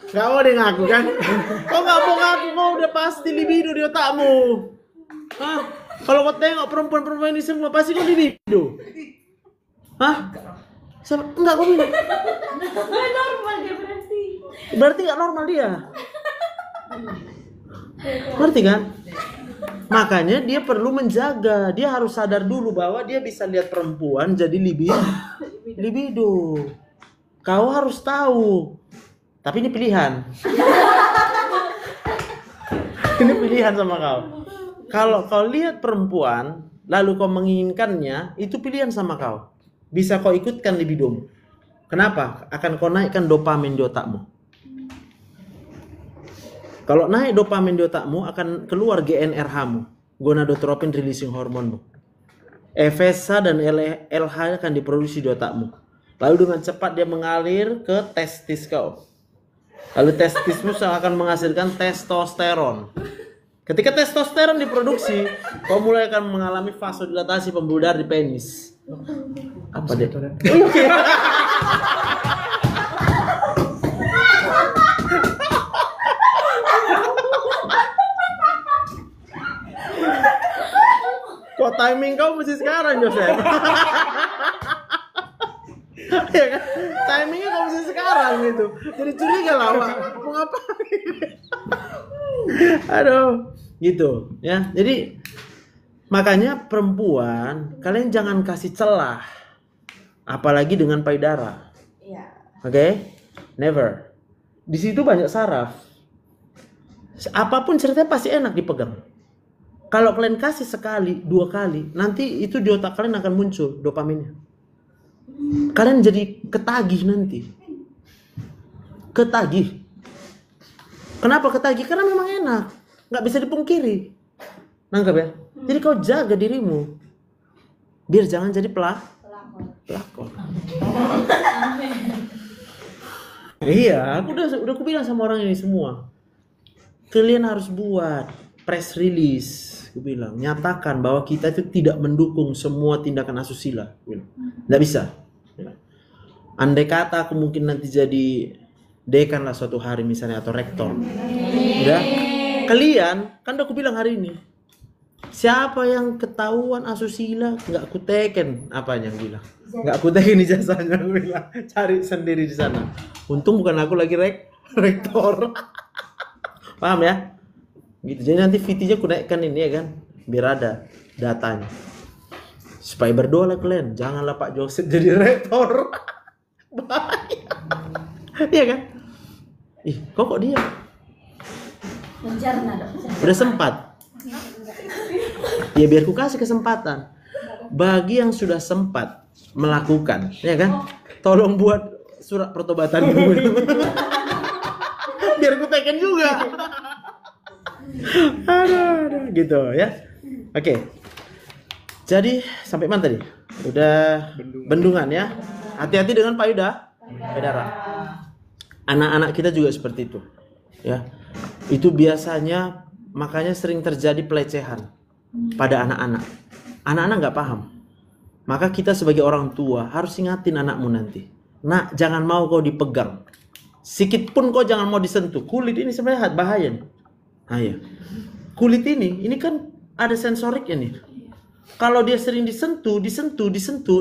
Gak mau deh ngaku kan? Kau gak mau ngaku, kau udah pasti libido di otakmu. Hah? Kalau kau tengok perempuan-perempuan ini semua pasti kau libido. Hah? Enggak, kau bilang. Gak normal dia berarti. Berarti gak normal dia. Ngerti kan? Makanya dia perlu menjaga. Dia harus sadar dulu bahwa dia bisa lihat perempuan jadi libido. Kau harus tahu. Tapi ini pilihan. Ini pilihan sama kau. Kalau kau lihat perempuan lalu kau menginginkannya, itu pilihan sama kau. Bisa kau ikutkan libidomu. Kenapa? Akan kau naikkan dopamin di otakmu. Kalau naik dopamin di otakmu, akan keluar GnRH-mu, gonadotropin releasing hormonmu. FSH dan LH akan diproduksi di otakmu. Lalu dengan cepat dia mengalir ke testis kau. Lalu testismu akan menghasilkan testosteron. Ketika testosteron diproduksi, kau mulai akan mengalami vasodilatasi pembuluh darah di penis. Apa deh? Kok timing kau mesti sekarang, Joseph? Ya kan? Timingnya kau mesti sekarang gitu. Jadi curiga lah, mau ngapain? Aduh, gitu ya. Jadi makanya perempuan, kalian jangan kasih celah, apalagi dengan payudara. Iya. Oke? Never. Di situ banyak saraf. Apapun ceritanya pasti enak dipegang. Kalau kalian kasih sekali, 2 kali, nanti itu di otak kalian akan muncul dopaminnya. Kalian jadi ketagih nanti. Ketagih. Kenapa ketagih? Karena memang enak. Nggak bisa dipungkiri. Nangkap ya? Jadi kau jaga dirimu. Biar jangan jadi pelakor. Iya, aku udah aku bilang sama orang ini semua. Kalian harus buat press release. Aku bilang, nyatakan bahwa kita itu tidak mendukung semua tindakan asusila. Nggak bisa. Andai kata aku mungkin nanti jadi dekan lah suatu hari misalnya atau rektor. Ya, kalian kan udah aku bilang hari ini. Siapa yang ketahuan asusila nggak aku teken apanya bilang. Nggak aku teken ijazahnya aku bilang. Cari sendiri di sana. Untung bukan aku lagi rektor. Paham ya? Gitu. Jadi nanti VT-nya aku naikkan ini ya kan, biar ada datanya. Supaya berdoa lah kalian, janganlah Pak Joseph jadi rektor. Bahaya. Iya kan? Ih, kok dia? Mencerna dong. Udah sempat. Ya biar ku kasih kesempatan. Bagi yang sudah sempat melakukan, ya kan? Tolong buat surat pertobatan dulu. Biar ku teken juga. Aduh, gitu ya. Oke. Jadi sampai mana tadi? Udah bendungan ya. Hati-hati dengan payudara. Anak-anak kita juga seperti itu. Ya. Itu biasanya makanya sering terjadi pelecehan pada anak-anak. Anak-anak nggak paham. Maka kita sebagai orang tua harus ingatin anakmu nanti. Nak, jangan mau kau dipegang. Sikit pun kau jangan mau disentuh. Kulit ini sebenarnya bahaya. Iya. Kulit ini kan ada sensoriknya nih. Kalau dia sering disentuh,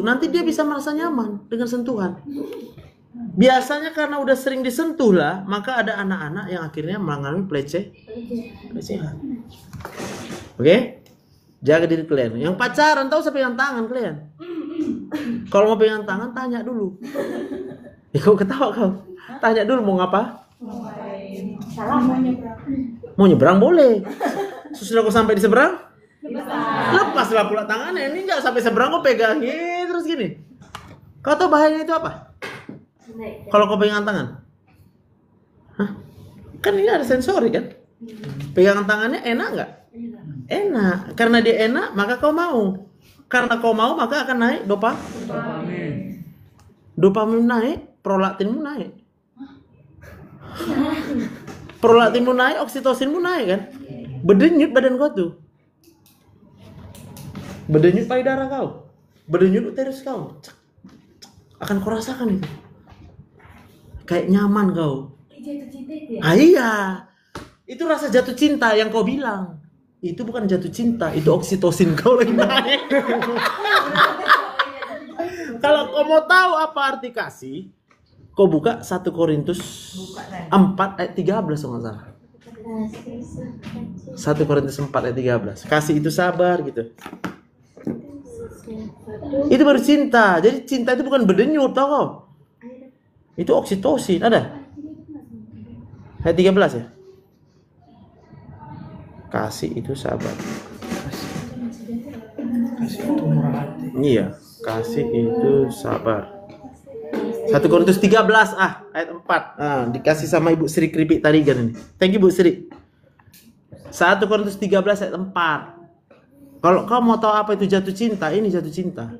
nanti dia bisa merasa nyaman dengan sentuhan. Biasanya karena udah sering disentuh lah, maka ada anak-anak yang akhirnya mengalami pelecehan. Oke? Jaga diri kalian. Yang pacaran tahu siapa pegang tangan kalian? Kalau mau pegang tangan tanya dulu. Kau ketawa kau. Tanya dulu mau ngapa? Mau nyebrang boleh. Sesudah kau sampai di seberang, lepaslah pula tangannya. Ini nggak sampai seberang kau pegangin terus gini. Kau tahu bahayanya itu apa? Kalau kau pegangan tangan, hah? Kan ini ada sensori kan? Pegangan tangannya enak nggak? Enak. Karena dia enak, maka kau mau. Karena kau mau, maka akan naik dopamin. Dopamin naik, prolaktinmu naik. Prolaktinmu naik, oksitosinmu naik kan? Berdenyut badan kau tuh. Berdenyut payudara kau. Berdenyut uterus kau. Akan kau rasakan itu. Kayak nyaman kau. Iya. Itu rasa jatuh cinta yang kau bilang. Itu bukan jatuh cinta, itu oksitosin kau lagi naik. Kalau kau mau tahu apa arti kasih, kau buka 1 Korintus 4 ayat 13 kalau nggak salah. 1 Korintus 4 ayat 13. Kasih itu sabar gitu. Itu baru cinta. Jadi cinta itu bukan berdenyut, tau kau? Itu oksitosin, ada? Ayat 13 ya? Kasih itu sabar. Kasih itu murah hati. Iya, kasih itu sabar. 1 Korintus 13 ayat 4. Dikasih sama Ibu Sri Kripik Tarigan ini. Thank you Bu Sri. 1 Korintus 13 ayat 4. Kalau kau mau tahu apa itu jatuh cinta, ini jatuh cinta.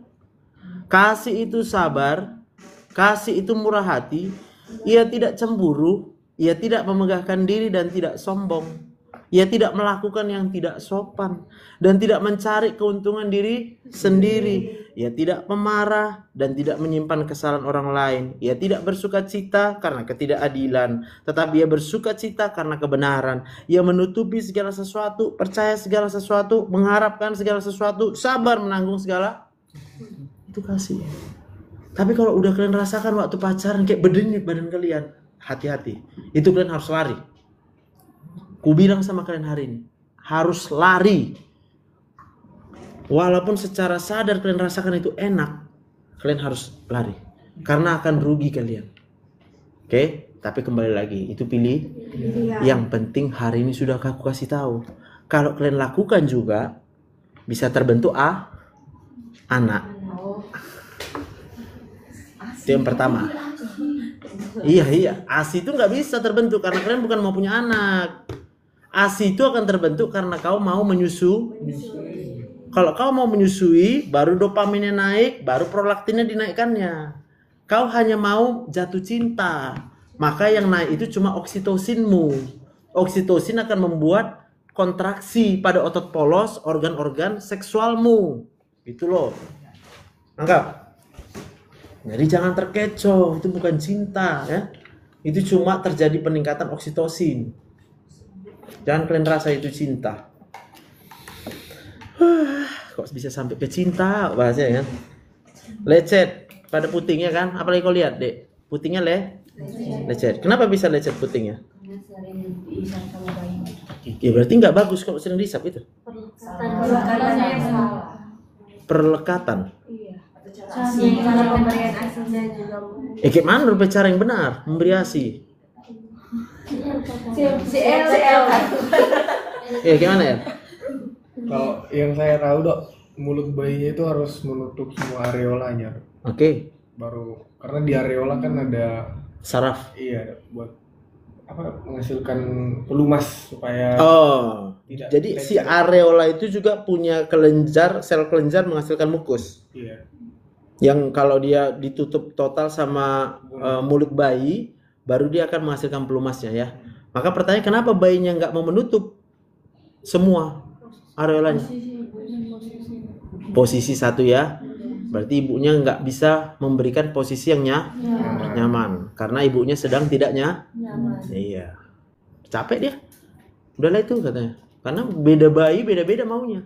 Kasih itu sabar, kasih itu murah hati, ia tidak cemburu, ia tidak memegahkan diri dan tidak sombong. Ia tidak melakukan yang tidak sopan dan tidak mencari keuntungan diri sendiri. Ia tidak pemarah dan tidak menyimpan kesalahan orang lain. Ia tidak bersuka cita karena ketidakadilan, tetapi ia bersuka cita karena kebenaran. Ia menutupi segala sesuatu, percaya segala sesuatu, mengharapkan segala sesuatu, sabar menanggung segala. Itu kasih. Tapi kalau udah kalian rasakan waktu pacaran kayak berdenyut badan kalian, hati-hati. Itu kalian harus lari. Ku bilang sama kalian hari ini, harus lari. Walaupun secara sadar kalian rasakan itu enak, kalian harus lari. Karena akan rugi kalian. Oke? Tapi kembali lagi, itu pilih. Yang penting hari ini sudah aku kasih tahu. Kalau kalian lakukan juga, bisa terbentuk anak. Itu yang pertama. Iya. ASI itu nggak bisa terbentuk karena kalian bukan mau punya anak. ASI itu akan terbentuk karena kau mau menyusui. Kalau kau mau menyusui, baru dopaminnya naik, baru prolaktinnya dinaikkannya. Kau hanya mau jatuh cinta, maka yang naik itu cuma oksitosinmu. Oksitosin akan membuat kontraksi pada otot polos, organ-organ seksualmu. Itu loh. Anggap. Jadi jangan terkecoh, itu bukan cinta ya. Itu cuma terjadi peningkatan oksitosin. Jangan kalian rasa itu cinta. Kok bisa sampai ke cinta bahasanya kan? Lecet pada putingnya kan? Apalagi kau lihat dek, putingnya lecet. Kenapa bisa lecet putingnya? Ya berarti nggak bagus kalau sering dihisap itu. Perlekatan. Cara pemberian asinya juga. Gimana menurut cara yang benar memberi asi? CL kan. Gimana ya? Kalau yang saya tahu dok, mulut bayinya itu harus menutup semua areolanya. Oke. Baru karena di areola kan ada saraf. Iya, buat apa menghasilkan pelumas supaya. Tidak. Jadi si areola itu juga punya kelenjar, sel kelenjar menghasilkan mukus. Iya. Yang kalau dia ditutup total sama mulut bayi, baru dia akan menghasilkan pelumasnya ya. Maka pertanyaan kenapa bayinya nggak mau menutup semua areolanya? Posisi satu ya. Berarti ibunya nggak bisa memberikan posisi yang nyaman karena ibunya sedang tidak nyaman. Iya. Capek dia. Udahlah itu katanya. Karena beda bayi beda-beda maunya.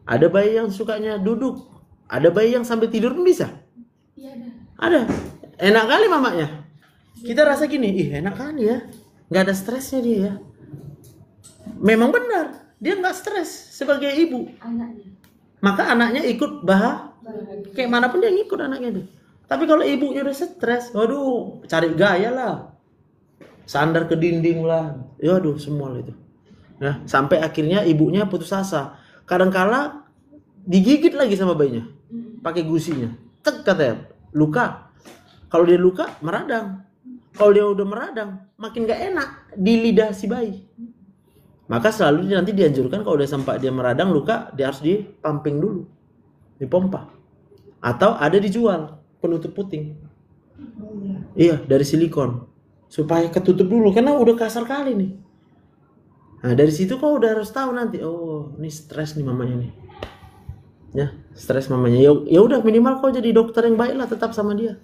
Ada bayi yang sukanya duduk, ada bayi yang sambil tidur pun bisa. Ada. Enak kali mamanya. Kita rasa gini, enak kali ya. Nggak ada stresnya dia ya. Memang benar, dia nggak stres sebagai ibu. Maka anaknya ikut kayak manapun dia ngikut anaknya itu. Tapi kalau ibunya udah stres, waduh, cari gaya lah. Sandar ke dinding lah. Ya aduh, semua itu. Nah, sampai akhirnya ibunya putus asa. Kadang-kala digigit lagi sama bayinya. Pakai gusinya. Tek katanya, luka. Kalau dia luka, meradang. Kalau dia udah meradang, makin gak enak di lidah si bayi. Maka selalu nanti dianjurkan kalau udah sampai dia meradang luka, dia harus dipamping dulu. Dipompa. Atau ada dijual penutup puting. Iya, dari silikon. Supaya ketutup dulu karena udah kasar kali nih. Nah, dari situ kau udah harus tahu nanti, oh, ini stres nih mamanya nih. Ya, stres mamanya. Ya udah minimal kau jadi dokter yang baik lah tetap sama dia.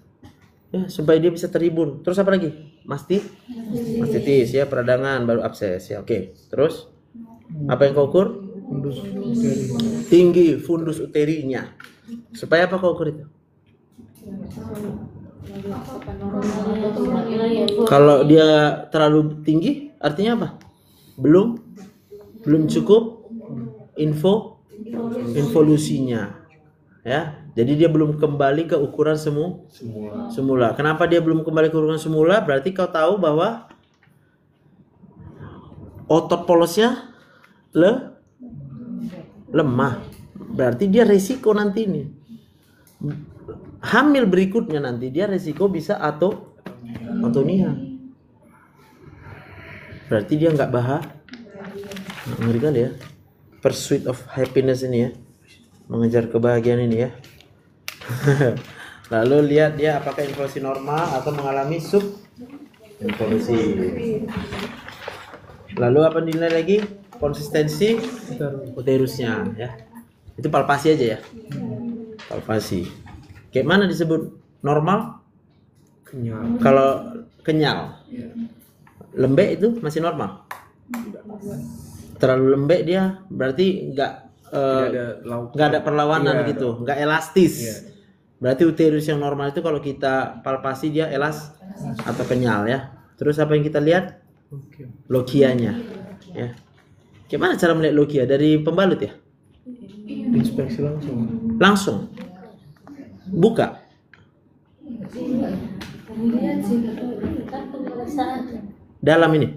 Ya, supaya dia bisa terhibur. Terus apa lagi? Mastitis ya, peradangan baru abses ya. Oke. Terus apa yang kau ukur? Fundus uteri. Tinggi fundus uterinya. Supaya apa kau ukur itu? Kalau dia terlalu tinggi artinya apa? belum cukup involusinya, ya. Jadi dia belum kembali ke ukuran semula. Kenapa dia belum kembali ke ukuran semula? Berarti kau tahu bahwa otot polosnya lemah. Berarti dia resiko nanti ini. Hamil berikutnya nanti dia resiko bisa atonia. Berarti dia nggak ngeri kali ya. Pursuit of happiness ini ya, mengejar kebahagiaan ini ya. Lalu lihat dia apakah involusi normal atau mengalami subinvolusi. Lalu apa nilai lagi? Konsistensi uterusnya ya. Itu palpasi aja ya. Palpasi. Kayak mana disebut normal? Kenyal. Kalau kenyal. Lembek itu masih normal. Terlalu lembek dia berarti nggak ada perlawanan gitu, nggak elastis. Berarti uterus yang normal itu kalau kita palpasi dia elas atau kenyal ya. Terus apa yang kita lihat? Lokianya ya. Gimana cara melihat lokia? Dari pembalut ya? Inspeksi Langsung buka. Dalam ini.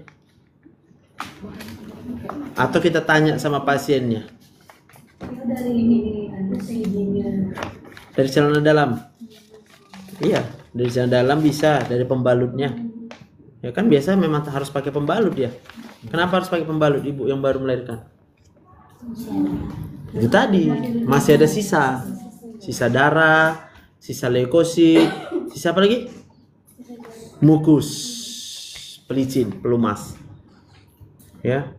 Atau kita tanya sama pasiennya. Dari celana dalam. Iya, dari celana dalam bisa, dari pembalutnya. Ya kan biasa memang harus pakai pembalut ya. Kenapa harus pakai pembalut ibu yang baru melahirkan? Itu tadi masih ada sisa darah, sisa leukosit, sisa apa lagi? Mukus, pelicin, pelumas. Ya.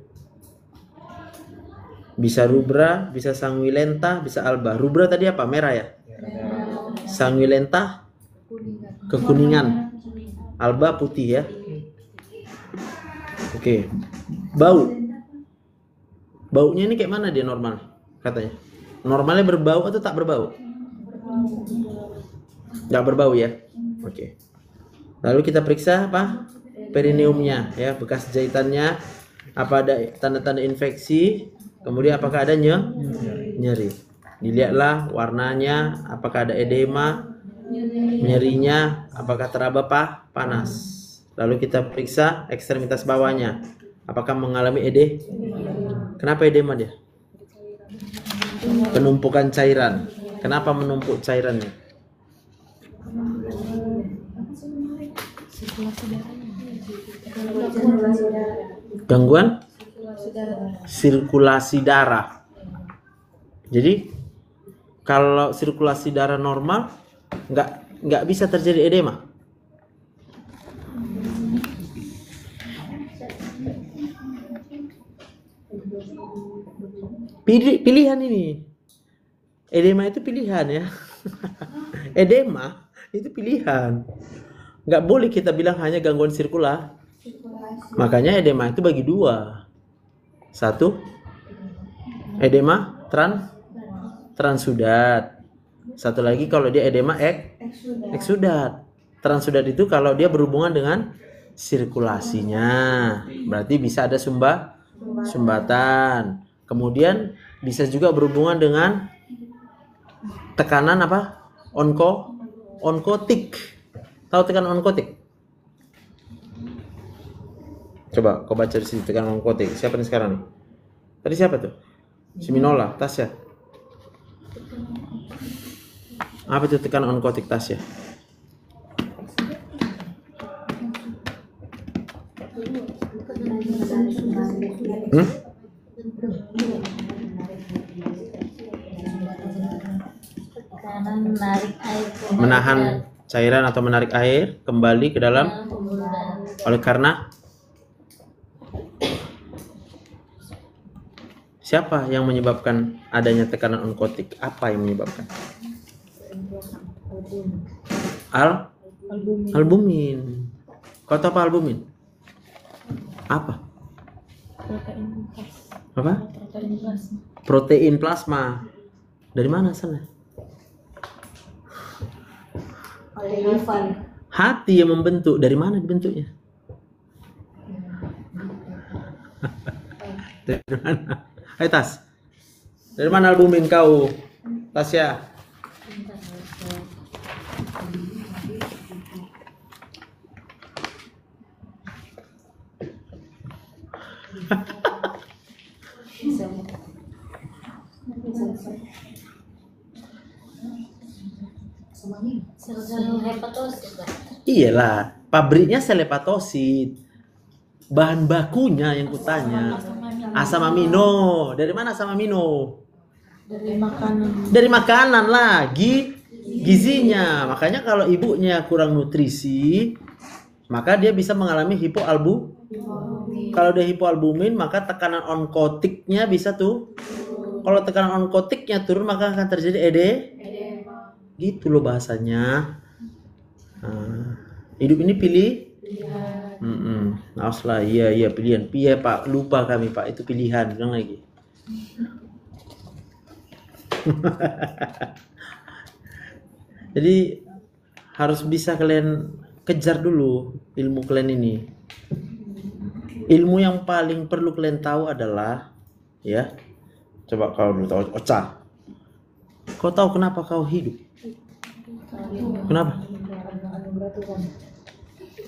Bisa rubra, bisa sanguilenta, bisa alba. Rubra tadi apa? Merah ya? Sanguilenta kekuningan. Alba putih ya. Oke. Bau. Baunya ini kayak mana dia normal katanya? Normalnya berbau atau tak berbau? Nggak berbau ya. Oke. Lalu kita periksa apa? Perineumnya ya, bekas jahitannya. Apa ada tanda-tanda infeksi? Kemudian apakah ada nyeri? Dilihatlah warnanya, apakah ada edema, nyerinya, apakah teraba panas. Lalu kita periksa ekstremitas bawahnya, apakah mengalami Kenapa edema dia? Penumpukan cairan. Kenapa menumpuk cairannya? Gangguan sirkulasi darah. Jadi kalau sirkulasi darah normal nggak bisa terjadi edema. Pilihan ini. Edema itu pilihan ya. Edema itu pilihan. Nggak boleh kita bilang hanya gangguan sirkulasi. Makanya edema itu bagi dua. Satu, edema transudat. Satu lagi kalau dia edema eksudat. Transudat itu kalau dia berhubungan dengan sirkulasinya. Berarti bisa ada sumbatan. Kemudian bisa juga berhubungan dengan tekanan apa? Onkotik. Tahu tekanan onkotik? Coba kau baca di sini tekanan onkotik. Siapa nih sekarang nih? Tadi siapa tuh? Si Minola, Tasya. Apa itu tekanan onkotik Tasya? Menahan cairan atau menarik air kembali ke dalam. Oleh karena siapa yang menyebabkan adanya tekanan onkotik? Apa yang menyebabkan? Albumin. Kau tahu apa albumin? Apa? Apa? Protein plasma. Dari mana asalnya? Hati yang membentuk. Dari mana dibentuknya? Dari mana? Hai Tas. Dari mana albumin kau? Tasya. Sel-sel hepatosit. Iyalah, pabriknya sel hepatosit. Bahan bakunya yang kutanya. Asam amino. Dari mana asam amino? Dari makanan. Dari makanan lagi. Gizinya. Makanya kalau ibunya kurang nutrisi, maka dia bisa mengalami hipoalbumin. Kalau dia hipoalbumin, maka tekanan onkotiknya bisa tuh. Kalau tekanan onkotiknya turun, maka akan terjadi edema. Gitu loh bahasanya. Nah, hidup ini pilih. Nah, iya pilihan. Iya Pak, lupa kami Pak, itu pilihan. Bilang lagi. Jadi harus bisa kalian kejar dulu ilmu kalian ini. Ilmu yang paling perlu kalian tahu adalah, ya, coba kau dulu tahu, Ocha. Kau tahu kenapa kau hidup? Kenapa?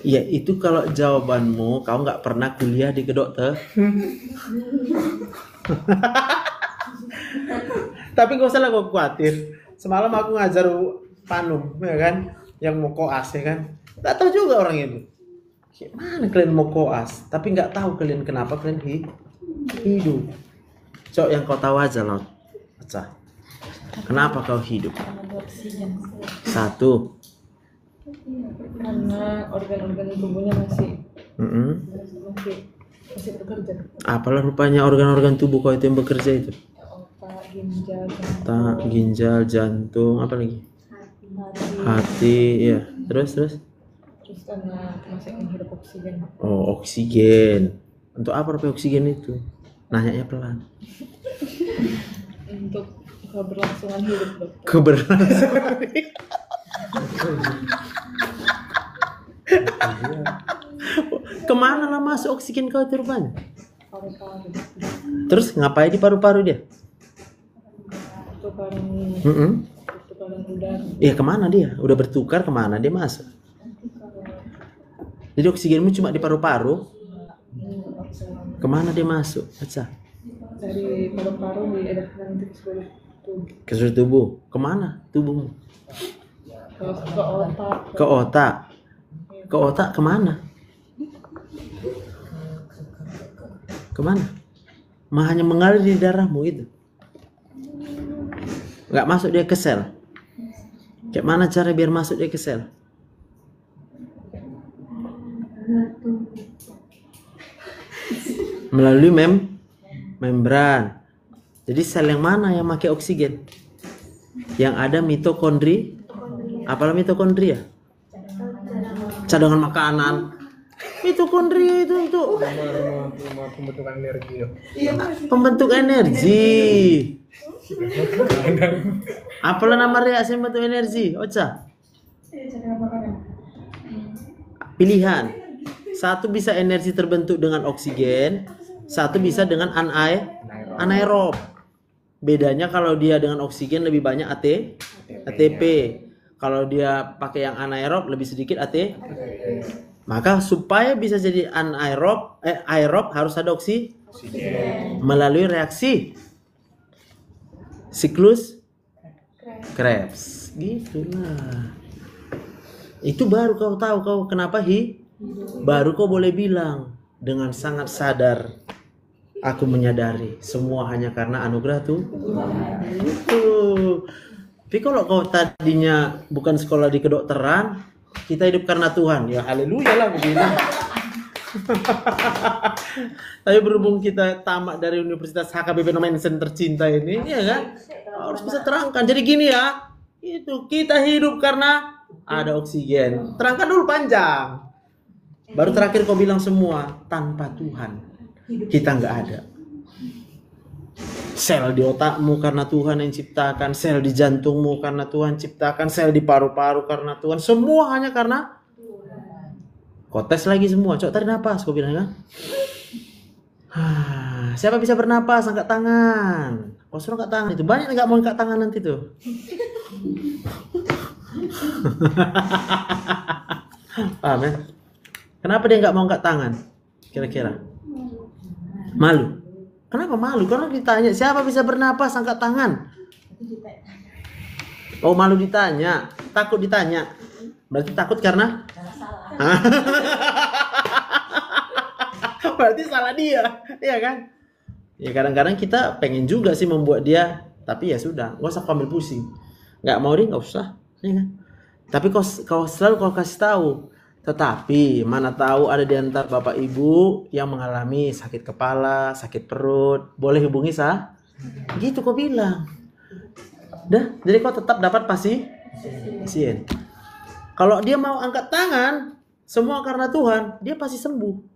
Ya itu kalau jawabanmu kau nggak pernah kuliah di kedokter. Tapi gak usah lah kau khawatir. Semalam aku ngajar Panum, ya kan, yang mau koas, ya kan. Gak tahu juga orang itu. Gimana kalian mau koas? Tapi nggak tahu kalian kenapa kalian hidup. Cok yang kau tahu aja loh. Kenapa kau hidup? Satu. Karena organ-organ tubuhnya masih bekerja. Apalah rupanya organ-organ tubuh kau itu yang bekerja itu? Otak, ginjal, Otak, ginjal, jantung, apa lagi? Hati, ya. Terus. Terus karena masih menghirup oksigen. Oh, oksigen. Untuk apa rupanya oksigen itu? Nanyanya pelan. Untuk keberlangsungan hidup, Dokter. Keberlangsungan. Kemana lah masuk oksigen kau itu rupanya? Paru-paru. Terus ngapain di paru-paru dia? Tukaran udara. Iya kemana dia? Udah bertukar kemana dia masuk? Jadi oksigenmu cuma di paru-paru? Kemana dia masuk? Baca. Dari paru-paru diedarkan ke seluruh tubuh. Ke seluruh tubuh. Kemana tubuhmu? Ke otak. Ke otak. Ke otak kemana? Kemana? Hanya mengalir di darahmu itu. Nggak masuk dia ke sel. Kayak mana cara biar masuk dia ke sel? Melalui membran. Jadi sel yang mana yang pakai oksigen? Yang ada mitokondri. Apalah mitokondria? Cadangan makanan. Mitokondria itu untuk rumah pembentukan energi. pembentuk energi. Apalah nama reaksi pembentuk energi? Ocha. Pilihan. Satu bisa energi terbentuk dengan oksigen, satu bisa dengan anaerob. Bedanya kalau dia dengan oksigen lebih banyak ATP. Kalau dia pakai yang anaerob lebih sedikit Maka supaya bisa jadi aerob harus ada oksigen. Melalui reaksi siklus Krebs. Gitulah. Itu baru kau tahu kau kenapa baru kau boleh bilang dengan sangat sadar, aku menyadari semua hanya karena anugerah tuh. Itu. Tapi kalau kau tadinya bukan sekolah di kedokteran, kita hidup karena Tuhan. Ya haleluya lah begini. Tapi berhubung kita tamat dari Universitas HKBP Nomensen tercinta ini, ya kan? Harus bisa terangkan. Jadi gini ya, itu kita hidup karena ada oksigen. Terangkan dulu panjang. Baru terakhir kau bilang semua, tanpa Tuhan kita nggak ada. Sel di otakmu karena Tuhan yang ciptakan, sel di jantungmu karena Tuhan ciptakan, sel di paru-paru karena Tuhan. Semua hanya karena kau tes lagi semua. Coba tarik nafas, kau bilang kan. Siapa bisa bernapas angkat tangan. Kau suruh angkat tangan itu banyak nggak mau angkat tangan nanti tuh. Paham ya? Kenapa dia nggak mau angkat tangan? Kira-kira malu. Kenapa malu? Karena ditanya siapa bisa bernapas angkat tangan. Oh, malu ditanya, takut ditanya. Berarti takut karena berarti salah dia, iya kan? Ya kadang-kadang kita pengen juga sih membuat dia, tapi ya sudah, nggak usah kau ambil pusing. Nggak mau dia nggak usah, ya kan? Tapi kau selalu kau kasih tahu. Tetapi mana tahu ada di antara bapak ibu yang mengalami sakit kepala, sakit perut, boleh hubungi gitu kau bilang. Dah, jadi kau tetap dapat pasien. Kalau dia mau angkat tangan, semua karena Tuhan, dia pasti sembuh.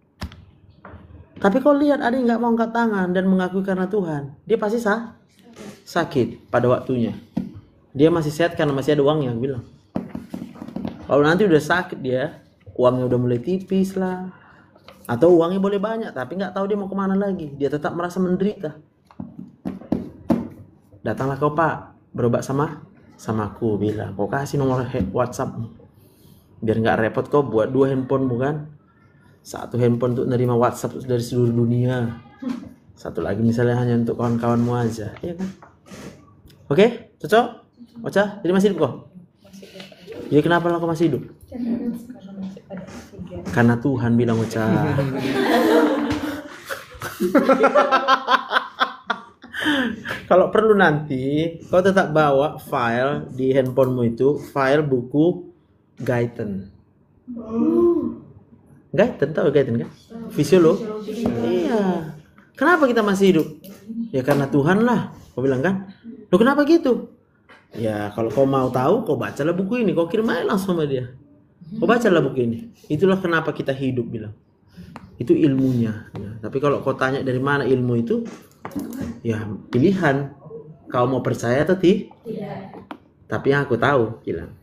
Tapi kau lihat ada yang nggak mau angkat tangan dan mengakui karena Tuhan, dia pasti sakit pada waktunya. Dia masih sehat karena masih ada uangnya, bilang. Kalau nanti udah sakit dia, uangnya udah mulai tipis lah, atau uangnya boleh banyak, tapi nggak tahu dia mau kemana lagi, dia tetap merasa menderita. Datanglah kau Pak, berobat sama aku, bilang. Kau kasih nomor WhatsApp, biar nggak repot kau buat 2 handphone bukan? Satu handphone untuk nerima WhatsApp dari seluruh dunia, satu lagi misalnya hanya untuk kawan-kawanmu aja, ya kan? Oke, cocok? Ocha, jadi masih hidup kau? Jadi kenapa lah kau masih hidup? Karena Tuhan bilang Ocha. Kalau perlu nanti kau tetap bawa file di handphonemu itu, file buku Guyton. Guyton, tahu Guyton kan? Fisiolog. Iya. Kenapa kita masih hidup? Ya karena Tuhan lah. Kau bilang kan? Loh kenapa gitu? Ya kalau kau mau tahu, kau bacalah buku ini. Kau kirim aja langsung sama dia. Kau bacalah buku ini. Itulah kenapa kita hidup, bilang. Itu ilmunya. Ya. Tapi kalau kau tanya dari mana ilmu itu, ya pilihan. Kau mau percaya atau tidak? Tapi yang aku tahu, bilang.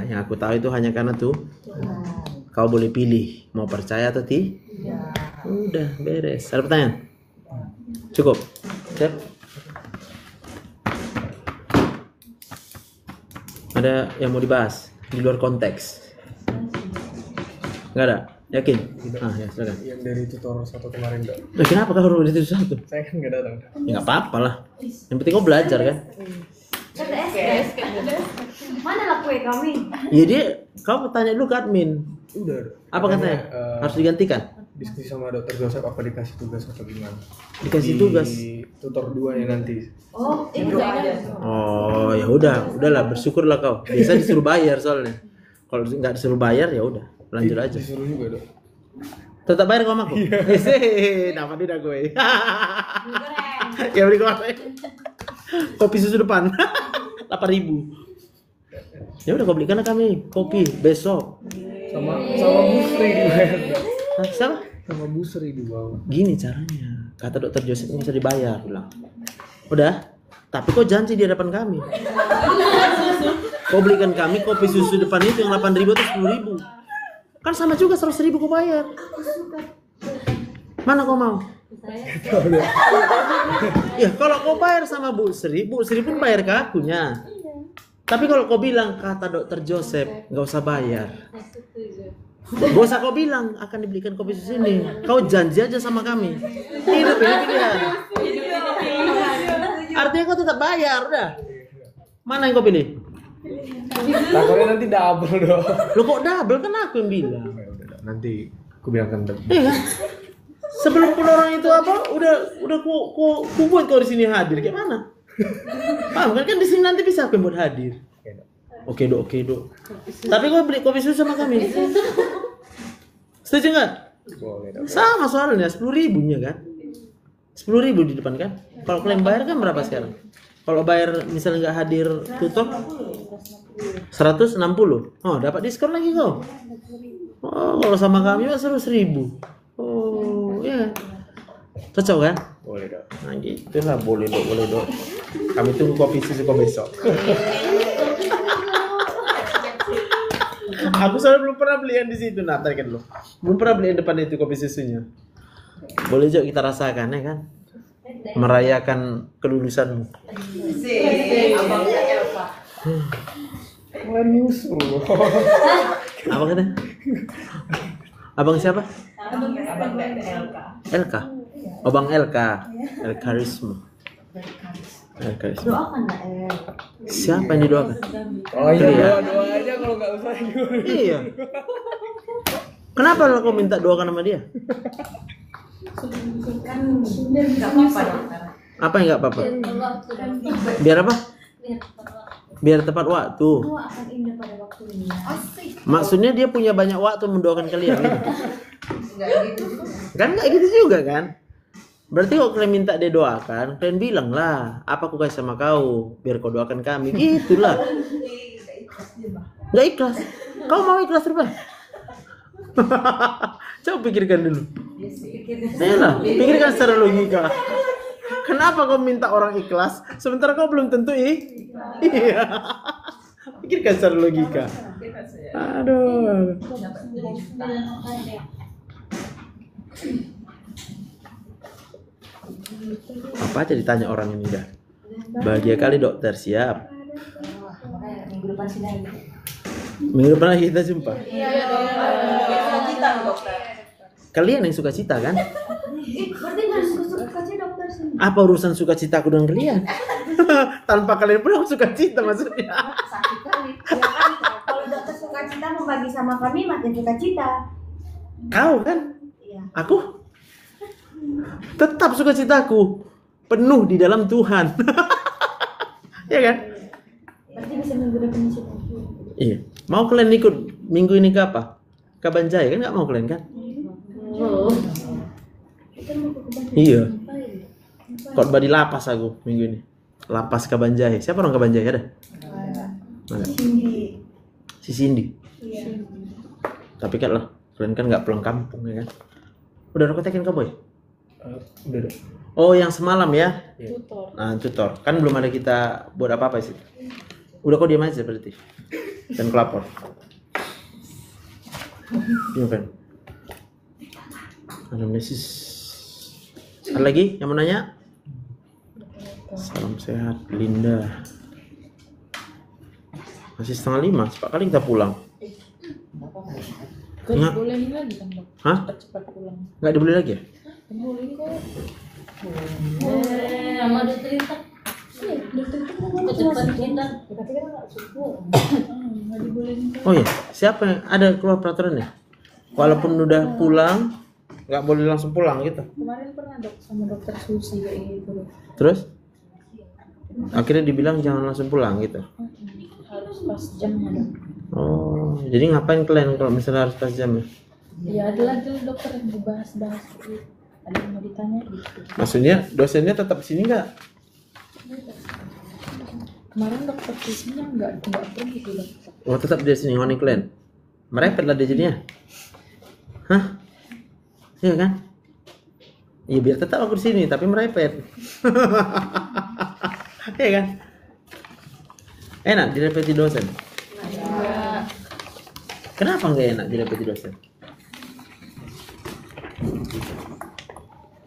Yang aku tahu itu hanya karena tuh. Kau boleh pilih mau percaya atau tidak. Udah beres. Ada pertanyaan? Cukup. Siap? Ada yang mau dibahas di luar konteks? Nggak ada? Yakin? Ya silakan. Yang dari tutor 1 kemarin enggak? Kenapa kau harus itu 1? Saya kan nggak datang. Ya nggak apa-apa lah. Yang penting kau belajar kan? Mana lah kue kami? Ya dia, kau tanya dulu ke admin. Udah. Apa katanya? Harus digantikan? Diskusi sama dokter Joseph apa dikasih tugas atau gimana? Dikasih tugas. Tutor 2 ya nanti. Oh, ini Oh ya udahlah bersyukurlah kau. Biasa disuruh bayar soalnya. Kalau nggak disuruh bayar ya udah lanjut aja. Disuruh juga dok. Tetap bayar kau sama aku. Nama dia gue. Ya beli kau kopi susu depan 8.000. Ya udah kau belikan kami kopi besok. Sama busri dibayar. Siapa? Sama busri di bawah. Gini caranya. Kata dokter Joseph ini bisa dibayar, bilang. Udah. Tapi kau janji di hadapan kami. Kau belikan kami kopi susu depan itu yang 8.000 atau 10.000. Kan sama juga 100.000 kau bayar. Mana kau mau? Ya kalau kau bayar sama Bu Sri pun bayar ke akunya. Tapi kalau kau bilang kata dokter Joseph nggak usah bayar, gak usah kau bilang akan dibelikan kopi susu ini. Kau janji aja sama kami. Hidup ini pilihan. Artinya kau tetap bayar, udah. Mana yang kau pilih? Takutnya nanti double dong. Lo kok double? Kan aku yang bilang. Nanti aku bilang kan. Iya kan? Sebelum pun orang itu apa? Udah ku buat kau di sini hadir. Kayak mana? Paham kan? Kan di sini nanti bisa aku yang buat hadir. Oke dok. Tapi kau beli kopi susu sama kami. Setuju nggak? Boleh dok. Sama soalnya 10.000-nya kan? 10.000 di depan kan? Kalau kalian bayar kan berapa sekarang? Kalau bayar misalnya nggak hadir tutor 160. Oh dapat diskon lagi kau. Oh kalau sama kami mah 100.000. Oh ya. Cocok kan? Boleh dok. Nah gitu lah, boleh dok. Kami tunggu kopi susu kau besok. Aku soalnya belum pernah beli yang di situ, kan lo. Belum pernah beli yang depan itu kopi susunya. Boleh juga kita rasakan ya kan? merayakan kelulusanmu? Abangnya Elva. Mulai nyusul. Apa kata? Abang siapa? Abangnya Elka. LK. Oh, Bang LK. El Karisma. El Karisma. Doakan lah Siapa yang didoakan? Oh iya, Iya. doa aja kalau nggak usah nyuruh. Iya. Kenapa lo kau minta doakan sama dia? Kan nggak apa-apa dokter. Apa yang nggak apa-apa? Biar apa? Biar tepat waktu. Doa akan indah pada waktunya. Maksudnya dia punya banyak waktu mendoakan kalian gitu. Nggak gitu juga. Kan nggak gitu juga kan? Berarti kalau kalian minta dia doakan, kalian bilang lah, apa aku kasih sama kau, biar kau doakan kami, gitulah. Nggak ikhlas. Kau mau ikhlas berapa? Coba pikirkan dulu. Nah, pikirkan secara logika. Kenapa kau minta orang ikhlas, sementara kau belum tentu iya. Pikirkan secara logika. Aduh. Apa aja ditanya orang ini dah. Bahagia kali dokter, siap. Minggu depan sih lagi. Minggu depan lagi kita jumpa. Cita dokter. Kalian yang suka cita kan? Berarti harus kasih dokter sini. Apa urusan suka cita aku dengan kalian? Tanpa kalian pun aku suka cita maksudnya. Sakit kali. Ya kan, kalau dokter suka cita membagi sama kami makin suka cita. Kau kan? Iya. Aku tetap suka citaku penuh di dalam Tuhan. Ya kan? Berarti bisa minggu depan cita. Iya. Mau kalian ikut minggu ini ke apa? Ke Banjai kan nggak mau kalian kan? Oh. Kita mau ke Banjai. Iya. Khotbah di lapas aku minggu ini. Lapas ke Banjai. Siapa orang ke Banjai ada? Ada. Si Cindy. Iya. Tapi kan lah, kalian kan nggak pulang kampung ya kan? Udah rekotekin kau boy? Udah dong. Oh yang semalam ya? Iya. Nah tutor. Kan belum ada kita buat apa-apa sih. Udah kau diam aja berarti. Dan kelapor. Iya kan? Anamnesis. Ada lagi yang mau nanya? Salam sehat, Linda. Masih 4:30, cepat kali kita pulang. Nggak Bolehin lagi kan dok? Hah? Cepat pulang. Nggak dibeli lagi ya? Bolehin kok. Sama dokter itu. Dokter itu kan Cepat kita. tapi kan nggak subuh. Nggak dibolehin kok. Oh iya, siapa yang ada keluar peraturannya? Walaupun udah pulang, nggak boleh langsung pulang gitu. Kemarin pernah dok sama dokter Susi kayak gitu dok. Terus? Akhirnya dibilang jangan langsung pulang gitu. Harus pas jamnya dok. Oh, jadi ngapain kalian kalau misalnya harus pas jam ya? Ya ada lagi dokter yang dibahas-bahas gitu. Ada yang mau ditanya gitu. Maksudnya dosennya tetap sini nggak? Kemarin dokter Susinya nggak pergi tuh dokter. Oh tetap di sini ngoni kalian. Merepet lah dia jadinya. Hah? Iya kan? Iya biar tetap aku di sini tapi merepet. Iya kan? Enak direpeti dosen. Kenapa nggak enak direpeti dosen?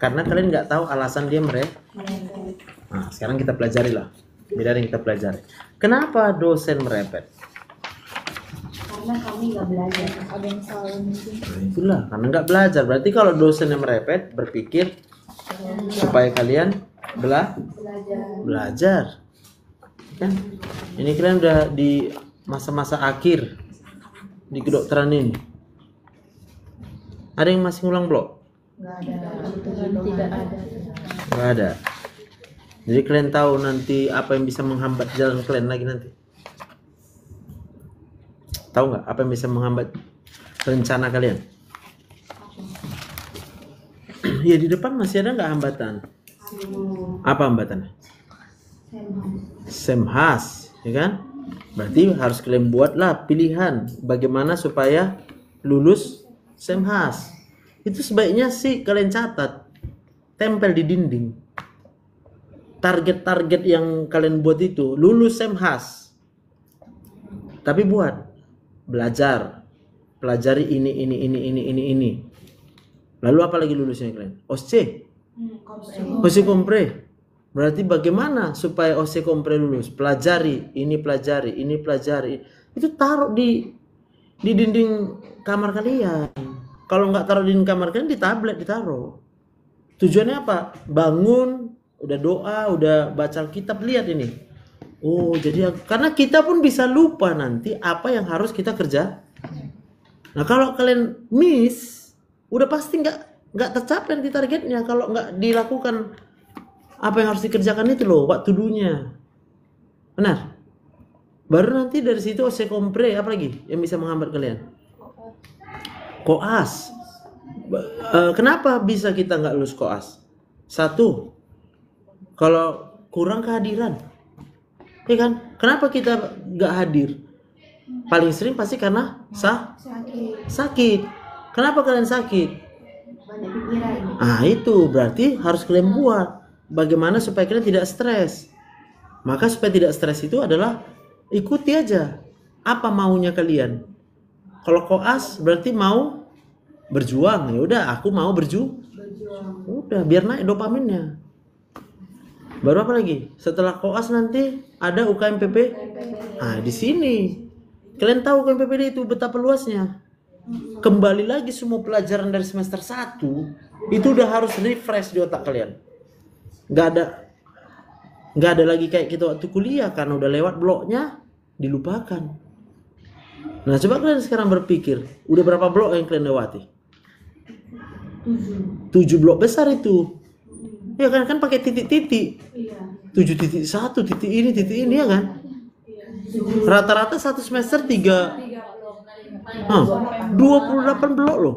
Karena kalian nggak tahu alasan dia merepet. Nah, sekarang kita pelajari lah. Beda yang kita pelajari. Kenapa dosen merepet? Karena kami nggak belajar. Ada yang salah mungkin. Nah, itulah, karena nggak belajar. Berarti kalau dosen yang merepet, berpikir supaya kalian belajar. Kan? Ini kalian udah di masa-masa akhir di kedokteran ini. Ada yang masih ngulang blok? Tuhan tidak ada. Nggak ada. Jadi kalian tahu nanti apa yang bisa menghambat jalan kalian lagi nanti? Tahu nggak apa yang bisa menghambat rencana kalian? Ya di depan masih ada nggak hambatan? Apa hambatannya? Semhas, ya kan? Berarti harus kalian buatlah pilihan bagaimana supaya lulus Semhas. Itu sebaiknya sih kalian catat, tempel di dinding. Target-target yang kalian buat itu lulus Semhas. Tapi buat belajar, pelajari ini. Lalu apa lagi lulusnya kalian? OSC. OC Kompre. Berarti bagaimana supaya OC Kompre lulus? Pelajari, ini pelajari, ini pelajari. Itu taruh di dinding kamar kalian. Kalau nggak taruh di dinding kamar kalian, di tablet ditaruh. Tujuannya apa? Bangun, udah doa, udah baca Alkitab, lihat ini. Oh, jadi karena kita pun bisa lupa nanti apa yang harus kita kerja. Nah, kalau kalian miss, udah pasti nggak tercapai nanti targetnya kalau nggak dilakukan apa yang harus dikerjakan itu loh, waktu dulunya. Benar? Baru nanti dari situ OC Kompre, apa lagi yang bisa menghambat kalian? Koas. Kenapa bisa kita nggak lulus koas? Satu, kalau kurang kehadiran. Ya kan? Kenapa kita nggak hadir? Paling sering pasti karena sakit. Kenapa kalian sakit? Ah, itu berarti harus kalian buat bagaimana supaya kalian tidak stres. Maka supaya tidak stres itu adalah ikuti aja apa maunya kalian. Kalau koas berarti mau berjuang, ya udah aku mau berjuang. Udah biar naik dopaminnya. Baru apa lagi? Setelah koas nanti ada UKMPP. Ah, di sini kalian tahu UKMPP itu betapa luasnya. Kembali lagi semua pelajaran dari semester 1 itu udah harus refresh di otak kalian. Nggak ada lagi kayak kita waktu kuliah karena udah lewat bloknya dilupakan. Nah, coba kalian sekarang berpikir, udah berapa blok yang kalian lewati? 7 blok besar itu. Ya kan pakai titik-titik. 7.1 titik ini ya kan? Rata-rata satu semester 28 blok loh.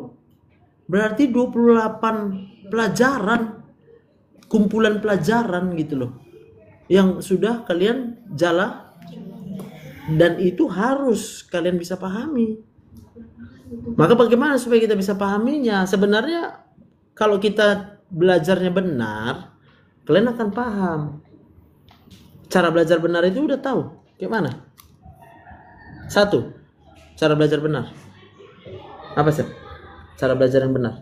Berarti 28 pelajaran, kumpulan pelajaran gitu loh, yang sudah kalian jalan, dan itu harus kalian bisa pahami. Maka bagaimana supaya kita bisa pahaminya? Sebenarnya kalau kita belajarnya benar, kalian akan paham. Cara belajar benar itu udah tahu kayak mana? Satu, cara belajar benar. Apa sih? Cara belajar yang benar.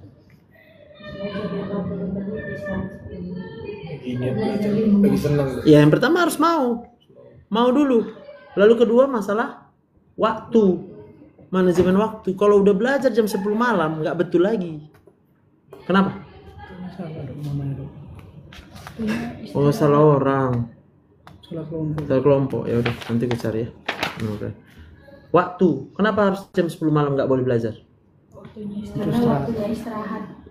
Lagi senang. Ya, yang pertama harus mau dulu. Lalu kedua masalah waktu, manajemen waktu. Kalau udah belajar jam 10 malam nggak betul lagi. Kenapa? Oh, salah orang. Salah kelompok. Ya udah, nanti gue cari ya. Oke. Waktu. Kenapa harus jam 10 malam nggak boleh belajar? Waktunya istirahat.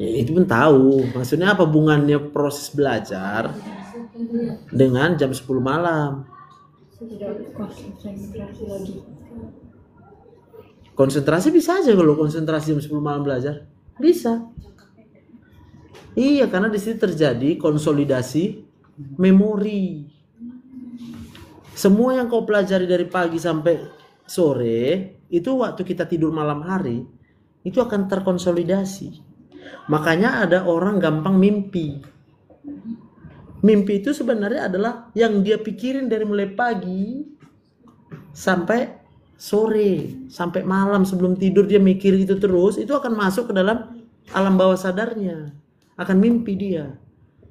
Ya, itu pun tahu. Maksudnya apa hubungannya proses belajar dengan jam 10 malam? Konsentrasi bisa aja kalau konsentrasi jam 10 malam belajar. Bisa. Iya, karena di situ terjadi konsolidasi memori. Semua yang kau pelajari dari pagi sampai sore, itu waktu kita tidur malam hari, itu akan terkonsolidasi. Makanya ada orang gampang mimpi. Mimpi itu sebenarnya adalah yang dia pikirin dari mulai pagi sampai sore, sampai malam sebelum tidur dia mikir itu terus, itu akan masuk ke dalam alam bawah sadarnya. Akan mimpi dia.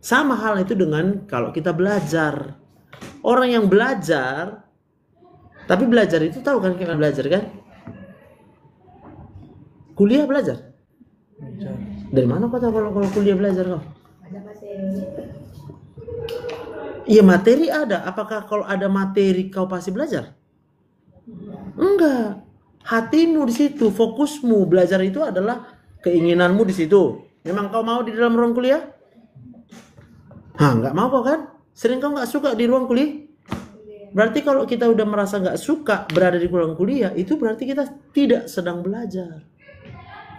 Sama hal itu dengan kalau kita belajar. Orang yang belajar, tapi belajar itu tahu kan kayak belajar kan? Kuliah belajar? Dari mana kau tahu kalau kuliah belajar kau? Iya, materi ada. Apakah kalau ada materi kau pasti belajar? Enggak. Hatimu di situ, fokusmu belajar itu adalah keinginanmu di situ. Memang kau mau di dalam ruang kuliah? Enggak mau kau kan? Sering kau nggak suka di ruang kuliah? Berarti kalau kita udah merasa nggak suka berada di ruang kuliah, itu berarti kita tidak sedang belajar.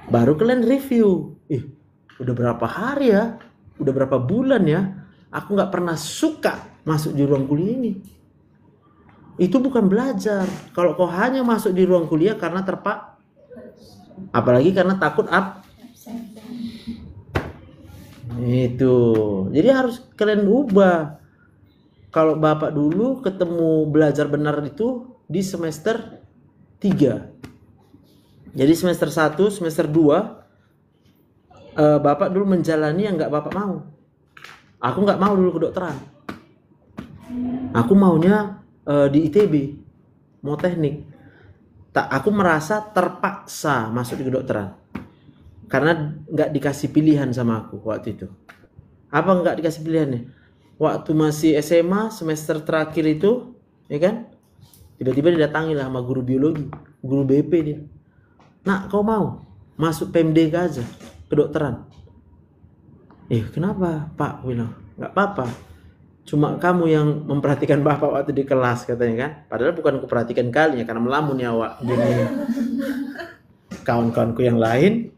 Baru kalian review. Udah berapa hari ya? Udah berapa bulan ya? Aku nggak pernah suka masuk di ruang kuliah ini. Itu bukan belajar. Kalau kau hanya masuk di ruang kuliah karena apalagi karena takut itu. Jadi harus kalian ubah. Kalau Bapak dulu ketemu belajar benar itu di semester 3. Jadi semester 1, semester 2 Bapak dulu menjalani yang nggak Bapak mau. Aku nggak mau dulu kedokteran. Aku maunya di ITB, mau teknik. Aku merasa terpaksa masuk di kedokteran karena nggak dikasih pilihan sama aku waktu itu. Apa nggak dikasih pilihannya? Waktu masih SMA semester terakhir itu, ya kan? Tiba-tiba didatangi lah sama guru biologi, guru BP dia. Nak, kau mau masuk PMDK aja, kedokteran? Kenapa Pak? Bilang, nggak apa-apa. Cuma kamu yang memperhatikan Bapak waktu di kelas, katanya kan. Padahal bukan aku perhatikan kalian, karena melamun ya awak. Jadi kawan-kawanku yang lain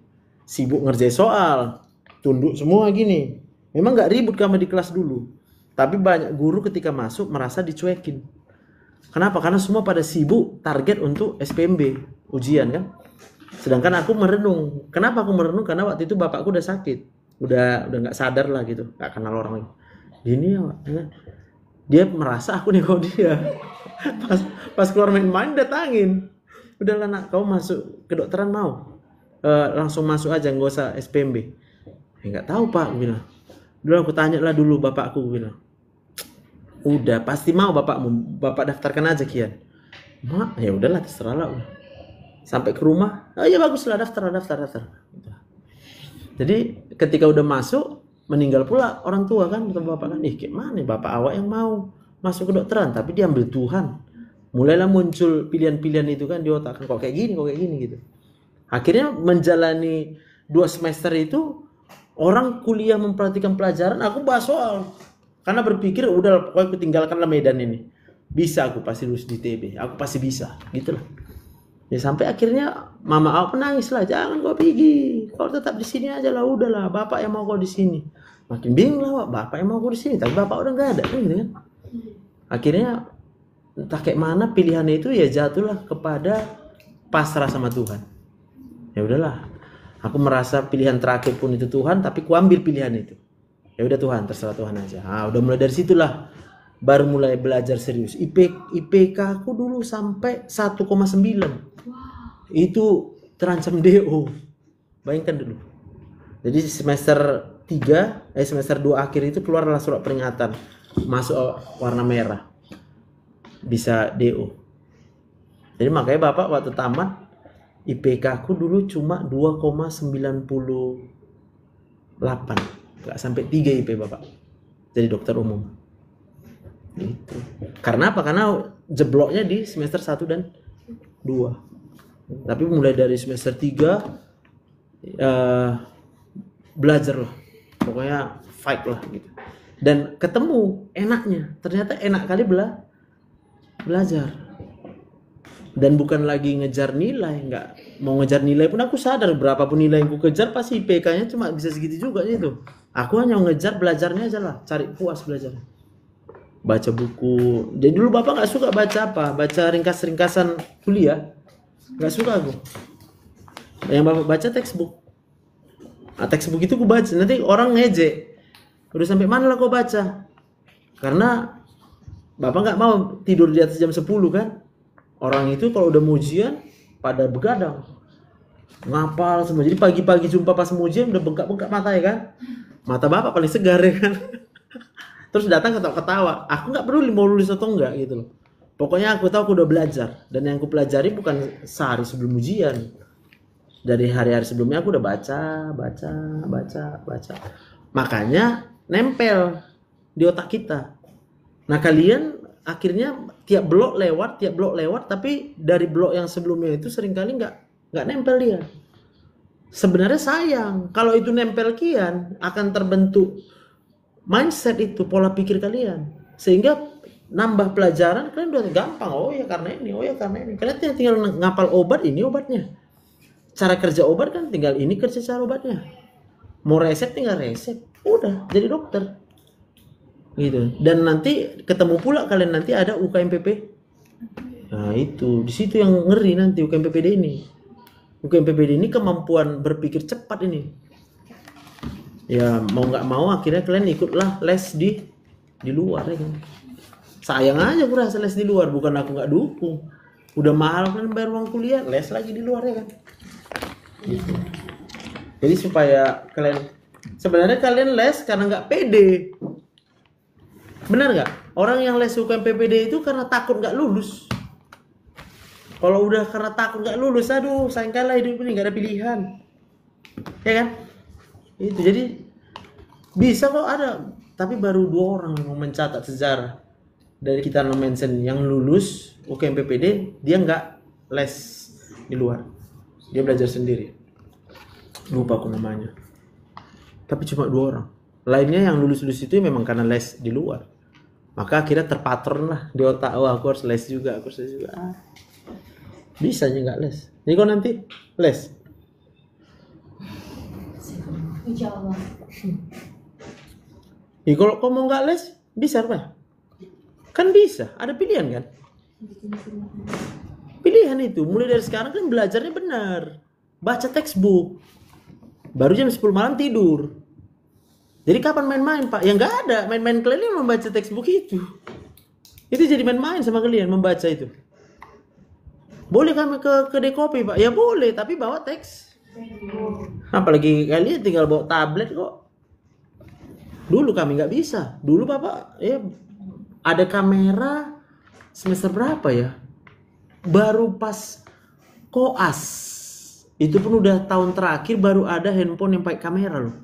sibuk ngerjain soal, tunduk semua gini. Memang nggak ribut kami di kelas dulu. Tapi banyak guru ketika masuk merasa dicuekin. Kenapa? Karena semua pada sibuk target untuk SPMB, ujian kan. Sedangkan aku merenung. Kenapa aku merenung? Karena waktu itu bapakku udah sakit. Udah nggak sadar lah gitu, nggak kenal orang lagi. Gini ya, dia merasa aku nego dia. Pas keluar main datangin. Udahlah nak, kau masuk kedokteran mau? Langsung masuk aja, nggak usah SPMB. Nggak tahu Pak, bilang. Dulu aku tanya lah dulu bapakku, bilang. Udah pasti mau bapakmu, bapak daftarkan aja Kian. Mak, ya udahlah terserah lah. Sampai ke rumah, ya baguslah daftar. Jadi ketika udah masuk, meninggal pula orang tua kan, atau bapak kan, kayak mana bapak awak yang mau masuk kedokteran, tapi diambil Tuhan. Mulailah muncul pilihan-pilihan itu kan di otak, kok kayak gini gitu. Akhirnya menjalani 2 semester itu, orang kuliah memperhatikan pelajaran, aku bahas soal. Karena berpikir udah pokoknya aku tinggalkanlah medan ini. Bisa aku pasti lulus di TB, aku pasti bisa, gitu lah. Ya sampai akhirnya mama aku nangis lah, jangan kau pergi, kau tetap di sini aja lah, udahlah, bapak yang mau kau di sini. Makin bingung lah, bapak yang mau kau di sini, tapi bapak udah nggak ada, gitu kan. Akhirnya entah kayak mana pilihannya itu ya jatuhlah kepada pasrah sama Tuhan. Ya udahlah, aku merasa pilihan terakhir pun itu Tuhan, tapi ku ambil pilihan itu. Ya udah Tuhan, terserah Tuhan aja. Udah mulai dari situlah baru mulai belajar serius. IPK aku dulu sampai 1,9. Itu terancam DO. Bayangkan dulu. Jadi semester 2 akhir itu keluarlah surat peringatan. Masuk warna merah. Bisa DO. Jadi makanya Bapak waktu tamat IPK aku dulu cuma 2,98. Gak sampai 3 IP Bapak. Jadi dokter umum. Gitu. Karena apa? Karena jebloknya di semester 1 dan 2. Tapi mulai dari semester 3 belajar lah. Pokoknya fight lah gitu. Dan ketemu enaknya. Ternyata enak kali belajar. Dan bukan lagi ngejar nilai, nggak mau ngejar nilai pun aku sadar berapapun nilai yang aku kejar pasti IPK-nya cuma bisa segitu juga gitu. Aku hanya ngejar belajarnya aja lah, cari puas belajar. Baca buku. Jadi dulu Bapak nggak suka baca apa? Baca ringkas-ringkasan kuliah. Nggak suka aku. Yang Bapak baca textbook. Textbook itu aku baca. Nanti orang ngejek. Udah sampai mana lah kau baca? Karena Bapak nggak mau tidur di atas jam 10 kan? Orang itu kalau udah mau ujian pada begadang. Ngapal semua. Jadi pagi-pagi jumpa pas mau ujian udah bengkak-bengkak mata ya kan? Mata Bapak paling segar ya kan? Terus datang ketawa-ketawa. Aku nggak peduli mau lulus atau enggak gitu loh. Pokoknya aku tahu aku udah belajar. Dan yang aku pelajari bukan sehari sebelum ujian. Dari hari-hari sebelumnya aku udah baca. Makanya nempel di otak kita. Nah kalian akhirnya tiap blok lewat. Tapi dari blok yang sebelumnya itu seringkali nggak nempel dia. Sebenarnya sayang. Kalau itu nempel kian akan terbentuk mindset itu, pola pikir kalian. Sehingga nambah pelajaran kalian udah gampang. Oh ya karena ini. Kalian tinggal ngapal obat, ini obatnya. Cara kerja obat kan tinggal ini kerja cara obatnya. Mau resep tinggal resep. Udah jadi dokter. Gitu. Dan nanti ketemu pula kalian nanti ada UKMPP. Nah itu, di situ yang ngeri nanti UKMPPD ini. UKMPPD ini kemampuan berpikir cepat ini. Ya mau nggak mau akhirnya kalian ikutlah les di luar ya kan. Sayang aja aku rasa les di luar, bukan aku nggak dukung. Udah mahal kan bayar uang kuliah, les lagi di luar ya kan. Gitu. Jadi supaya kalian sebenarnya kalian les karena nggak pede. Benar nggak? Orang yang les UKM-PPD itu karena takut nggak lulus. Kalau udah karena takut nggak lulus, aduh sayang kalah hidup ini, nggak ada pilihan. Ya kan? Itu jadi bisa kok ada, tapi baru 2 orang yang mencatat sejarah dari kita mention yang lulus UKM-PPD, dia nggak les di luar, dia belajar sendiri. Lupa aku namanya. Tapi cuma 2 orang. Lainnya yang lulus-lulus itu memang karena les di luar. Maka akhirnya terpatron lah di otak, oh aku harus les juga, aku harus les juga. Bisa aja nggak les. Jadi kau nanti les. Insya Allah. Ya kalau kau mau nggak les, bisa apa? Kan bisa, ada pilihan kan? Pilihan itu, mulai dari sekarang kan belajarnya benar. Baca textbook. Baru jam 10 malam tidur. Jadi kapan main-main Pak? Ya nggak ada, main-main kalian membaca textbook itu. Itu jadi main-main sama kalian membaca itu. Boleh kami ke kedai kopi Pak? Ya boleh, tapi bawa teks. Apalagi kalian tinggal bawa tablet kok. Dulu kami nggak bisa. Dulu Bapak ya ada kamera semester berapa ya? Baru pas koas. Itu pun udah tahun terakhir baru ada handphone yang pakai kamera loh.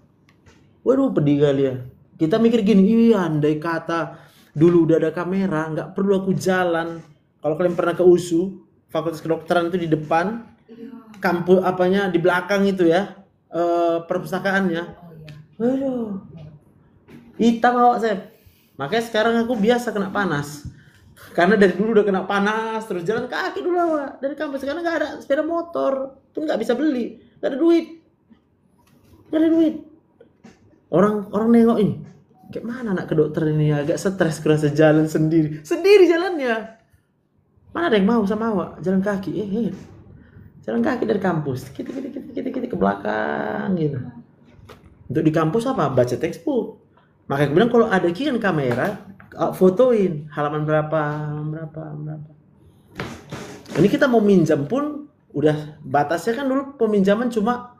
Waduh pedih kali ya. Kita mikir gini, iya andai kata dulu udah ada kamera, nggak perlu aku jalan. Kalau kalian pernah ke USU, Fakultas Kedokteran itu di depan, kampus apanya di belakang itu ya, perpustakaannya. Waduh, hitam awak saya. Makanya sekarang aku biasa kena panas. Karena dari dulu udah kena panas, terus jalan kaki dulu awak dari kampus. Karena nggak ada sepeda motor, tuh nggak bisa beli, nggak ada duit, nggak ada duit. Orang nengok ini, kayak mana anak kedokteran ini agak stres kerasa jalan sendiri jalannya. Mana ada yang mau sama awak jalan kaki? Jalan kaki dari kampus, kita ke belakang gitu. Untuk di kampus apa? Baca textbook. Makanya aku bilang kalau ada kian kamera, fotoin halaman berapa. Ini kita mau minjam pun udah batasnya kan dulu peminjaman cuma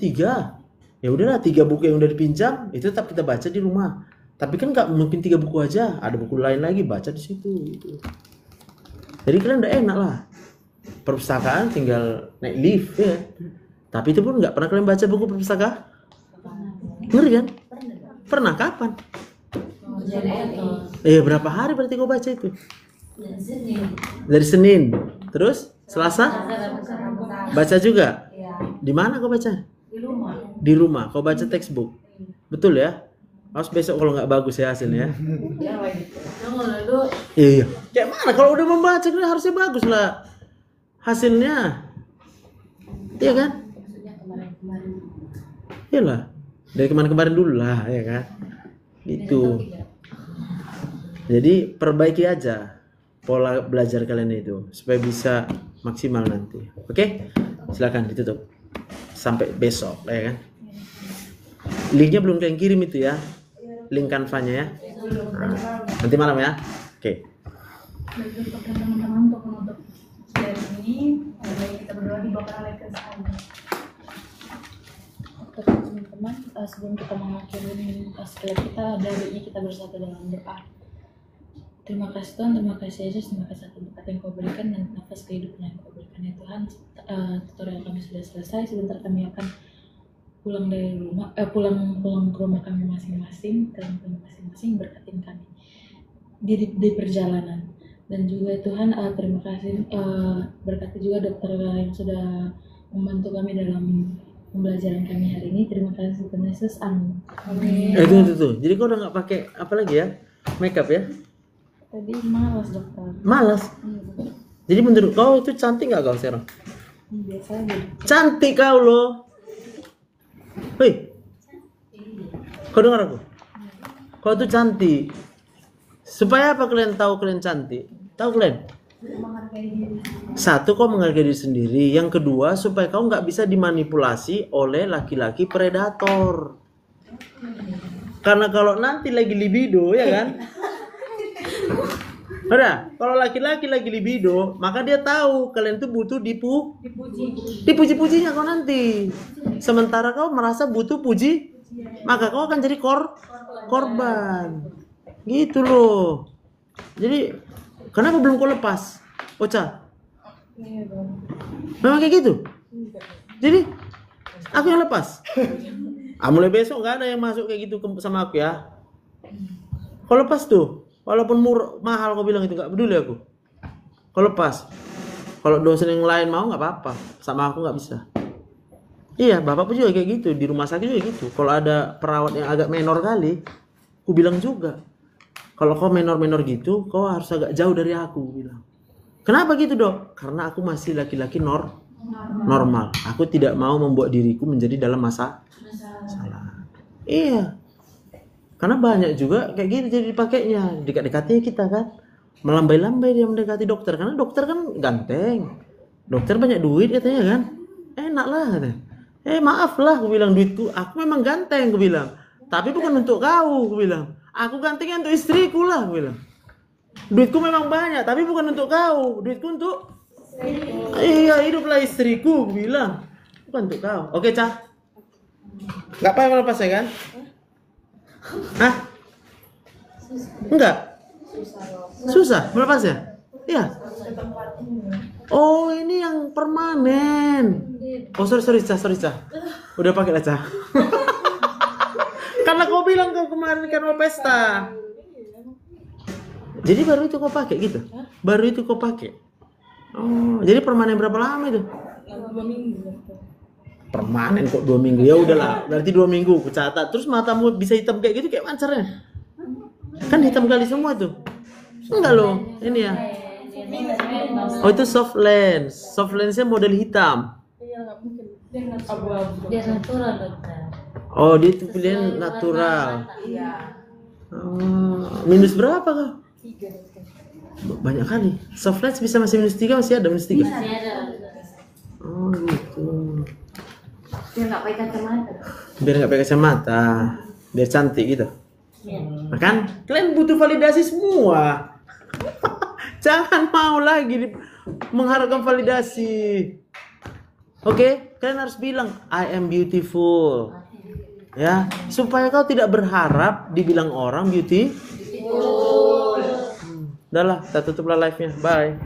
3. Ya udahlah 3 buku yang udah dipinjam itu tetap kita baca di rumah. Tapi kan nggak mungkin 3 buku aja, ada buku lain lagi baca di situ. Gitu. Jadi kalian udah enak lah. Perpustakaan tinggal naik lift ya. Tapi itu pun nggak pernah kalian baca buku perpustakaan? Ngeri kan? Pernah kapan? Berapa hari berarti kau baca itu? Dari Senin. Terus Selasa? Baca juga? Di mana kau baca? Di rumah. Kau baca textbook. Betul ya? Harus besok kalau nggak bagus ya hasilnya. Iya. Kayak mana kalau udah membaca kan harusnya bagus lah hasilnya. Iya kan? Iyalah. Dari kemarin dulu lah, ya kan? Itu. Jadi perbaiki aja pola belajar kalian itu supaya bisa maksimal nanti. Oke? Silakan ditutup. Sampai besok, ya kan? Linknya belum kalian kirim itu ya? Link Canva-nya ya? Nah, nanti malam ya? Oke. Untuk teman-teman untuk menutup dari ini, kita berdoa di bawah alaikum salam. Untuk teman-teman, sebelum kita mengakhiri setelah kita dari kita bersatu dalam doa. Terima kasih Tuhan, terima kasih Yesus, terima kasih atas berkat yang Kau berikan dan nafas kehidupan yang Kau berikan ya Tuhan. Tutorial kami sudah selesai, sebentar kami akan pulang dari rumah, pulang ke rumah kami masing-masing, kami masing-masing berkatin kami di perjalanan. Dan juga Tuhan, terima kasih berkati juga dokter yang sudah membantu kami dalam pembelajaran kami hari ini. Terima kasih Tuhan Yesus, amin. Itu. Jadi kau udah nggak pakai apa lagi ya? Makeup ya? Tadi malas dokter. Malas? Jadi menurut kau itu cantik nggak kau sekarang? Biasa aja. Cantik kau loh. Hei, kau dengar aku? Kau tuh cantik. Supaya apa kalian tahu kalian cantik? Tahu kalian? Satu, kau menghargai diri sendiri. Yang kedua, supaya kau nggak bisa dimanipulasi oleh laki-laki predator. Karena kalau nanti lagi libido, ya kan? Ada, kalau laki-laki lagi libido, maka dia tahu kalian tuh butuh dipuji-pujinya kau nanti. Sementara kau merasa butuh puji, maka kau akan jadi korban. Gitu loh. Jadi kenapa belum kau lepas? Ocha. Memang kayak gitu. Jadi aku yang lepas. Mulai besok nggak ada yang masuk kayak gitu sama aku ya. Kau lepas tuh, walaupun mahal kau bilang itu nggak peduli aku. Kau lepas. Kalau dosen yang lain mau nggak apa-apa, sama aku nggak bisa. Iya, bapak pun juga kayak gitu, di rumah sakit juga gitu. Kalau ada perawat yang agak menor kali, aku bilang juga. Kalau kau menor-menor gitu, kau harus agak jauh dari aku, bilang. Kenapa gitu, Dok? Karena aku masih laki-laki normal. Aku tidak mau membuat diriku menjadi dalam masalah. Iya. Karena banyak juga kayak gitu jadi dipakainya. Dekat-dekatnya kita kan. Melambai-lambai dia mendekati dokter. Karena dokter kan ganteng. Dokter banyak duit katanya kan. Enak lah katanya. Maaf lah aku bilang duitku. Aku memang ganteng aku bilang. Tapi bukan untuk kau aku bilang. Aku gantengnya untuk istriku lah aku bilang. Duitku memang banyak tapi bukan untuk kau. Duitku untuk iya hiduplah istriku aku bilang. Bukan untuk kau. Oke Cah. Gak apa-apa lepas ya kan? Hah? Enggak? Susah melepasnya? Iya. Oh ini yang permanen. Oh sorry Cah. Udah pakai lah Cah. Karena kau bilang kau kemarin kan mau pesta. Jadi baru itu kau pakai gitu? Baru itu kau pakai? Oh jadi permanen berapa lama itu? 2 minggu. Permanen kok 2 minggu? Ya udahlah, berarti 2 minggu ku catat. Terus matamu bisa hitam kayak gitu kayak mancarnya? Kan hitam kali semua tuh. Enggak loh, ini ya. Oh itu soft lens. Soft lensnya model hitam. Dia natural dokter. Oh dia itu pilihan natural. Minus berapa kah? 3. Banyak kali. Soft lens bisa masih -3, masih ada -3. Masih ada. Oh gitu. Biar nggak pakai kacamata. Biar nggak pakai kacamata. Biar cantik gitu. Nah, kan kalian butuh validasi semua. Jangan mau lagi mengharapkan validasi. Oke, kalian harus bilang I am beautiful. Ya, supaya kau tidak berharap dibilang orang beauty. Udah lah, kita tutuplah live-nya. Bye.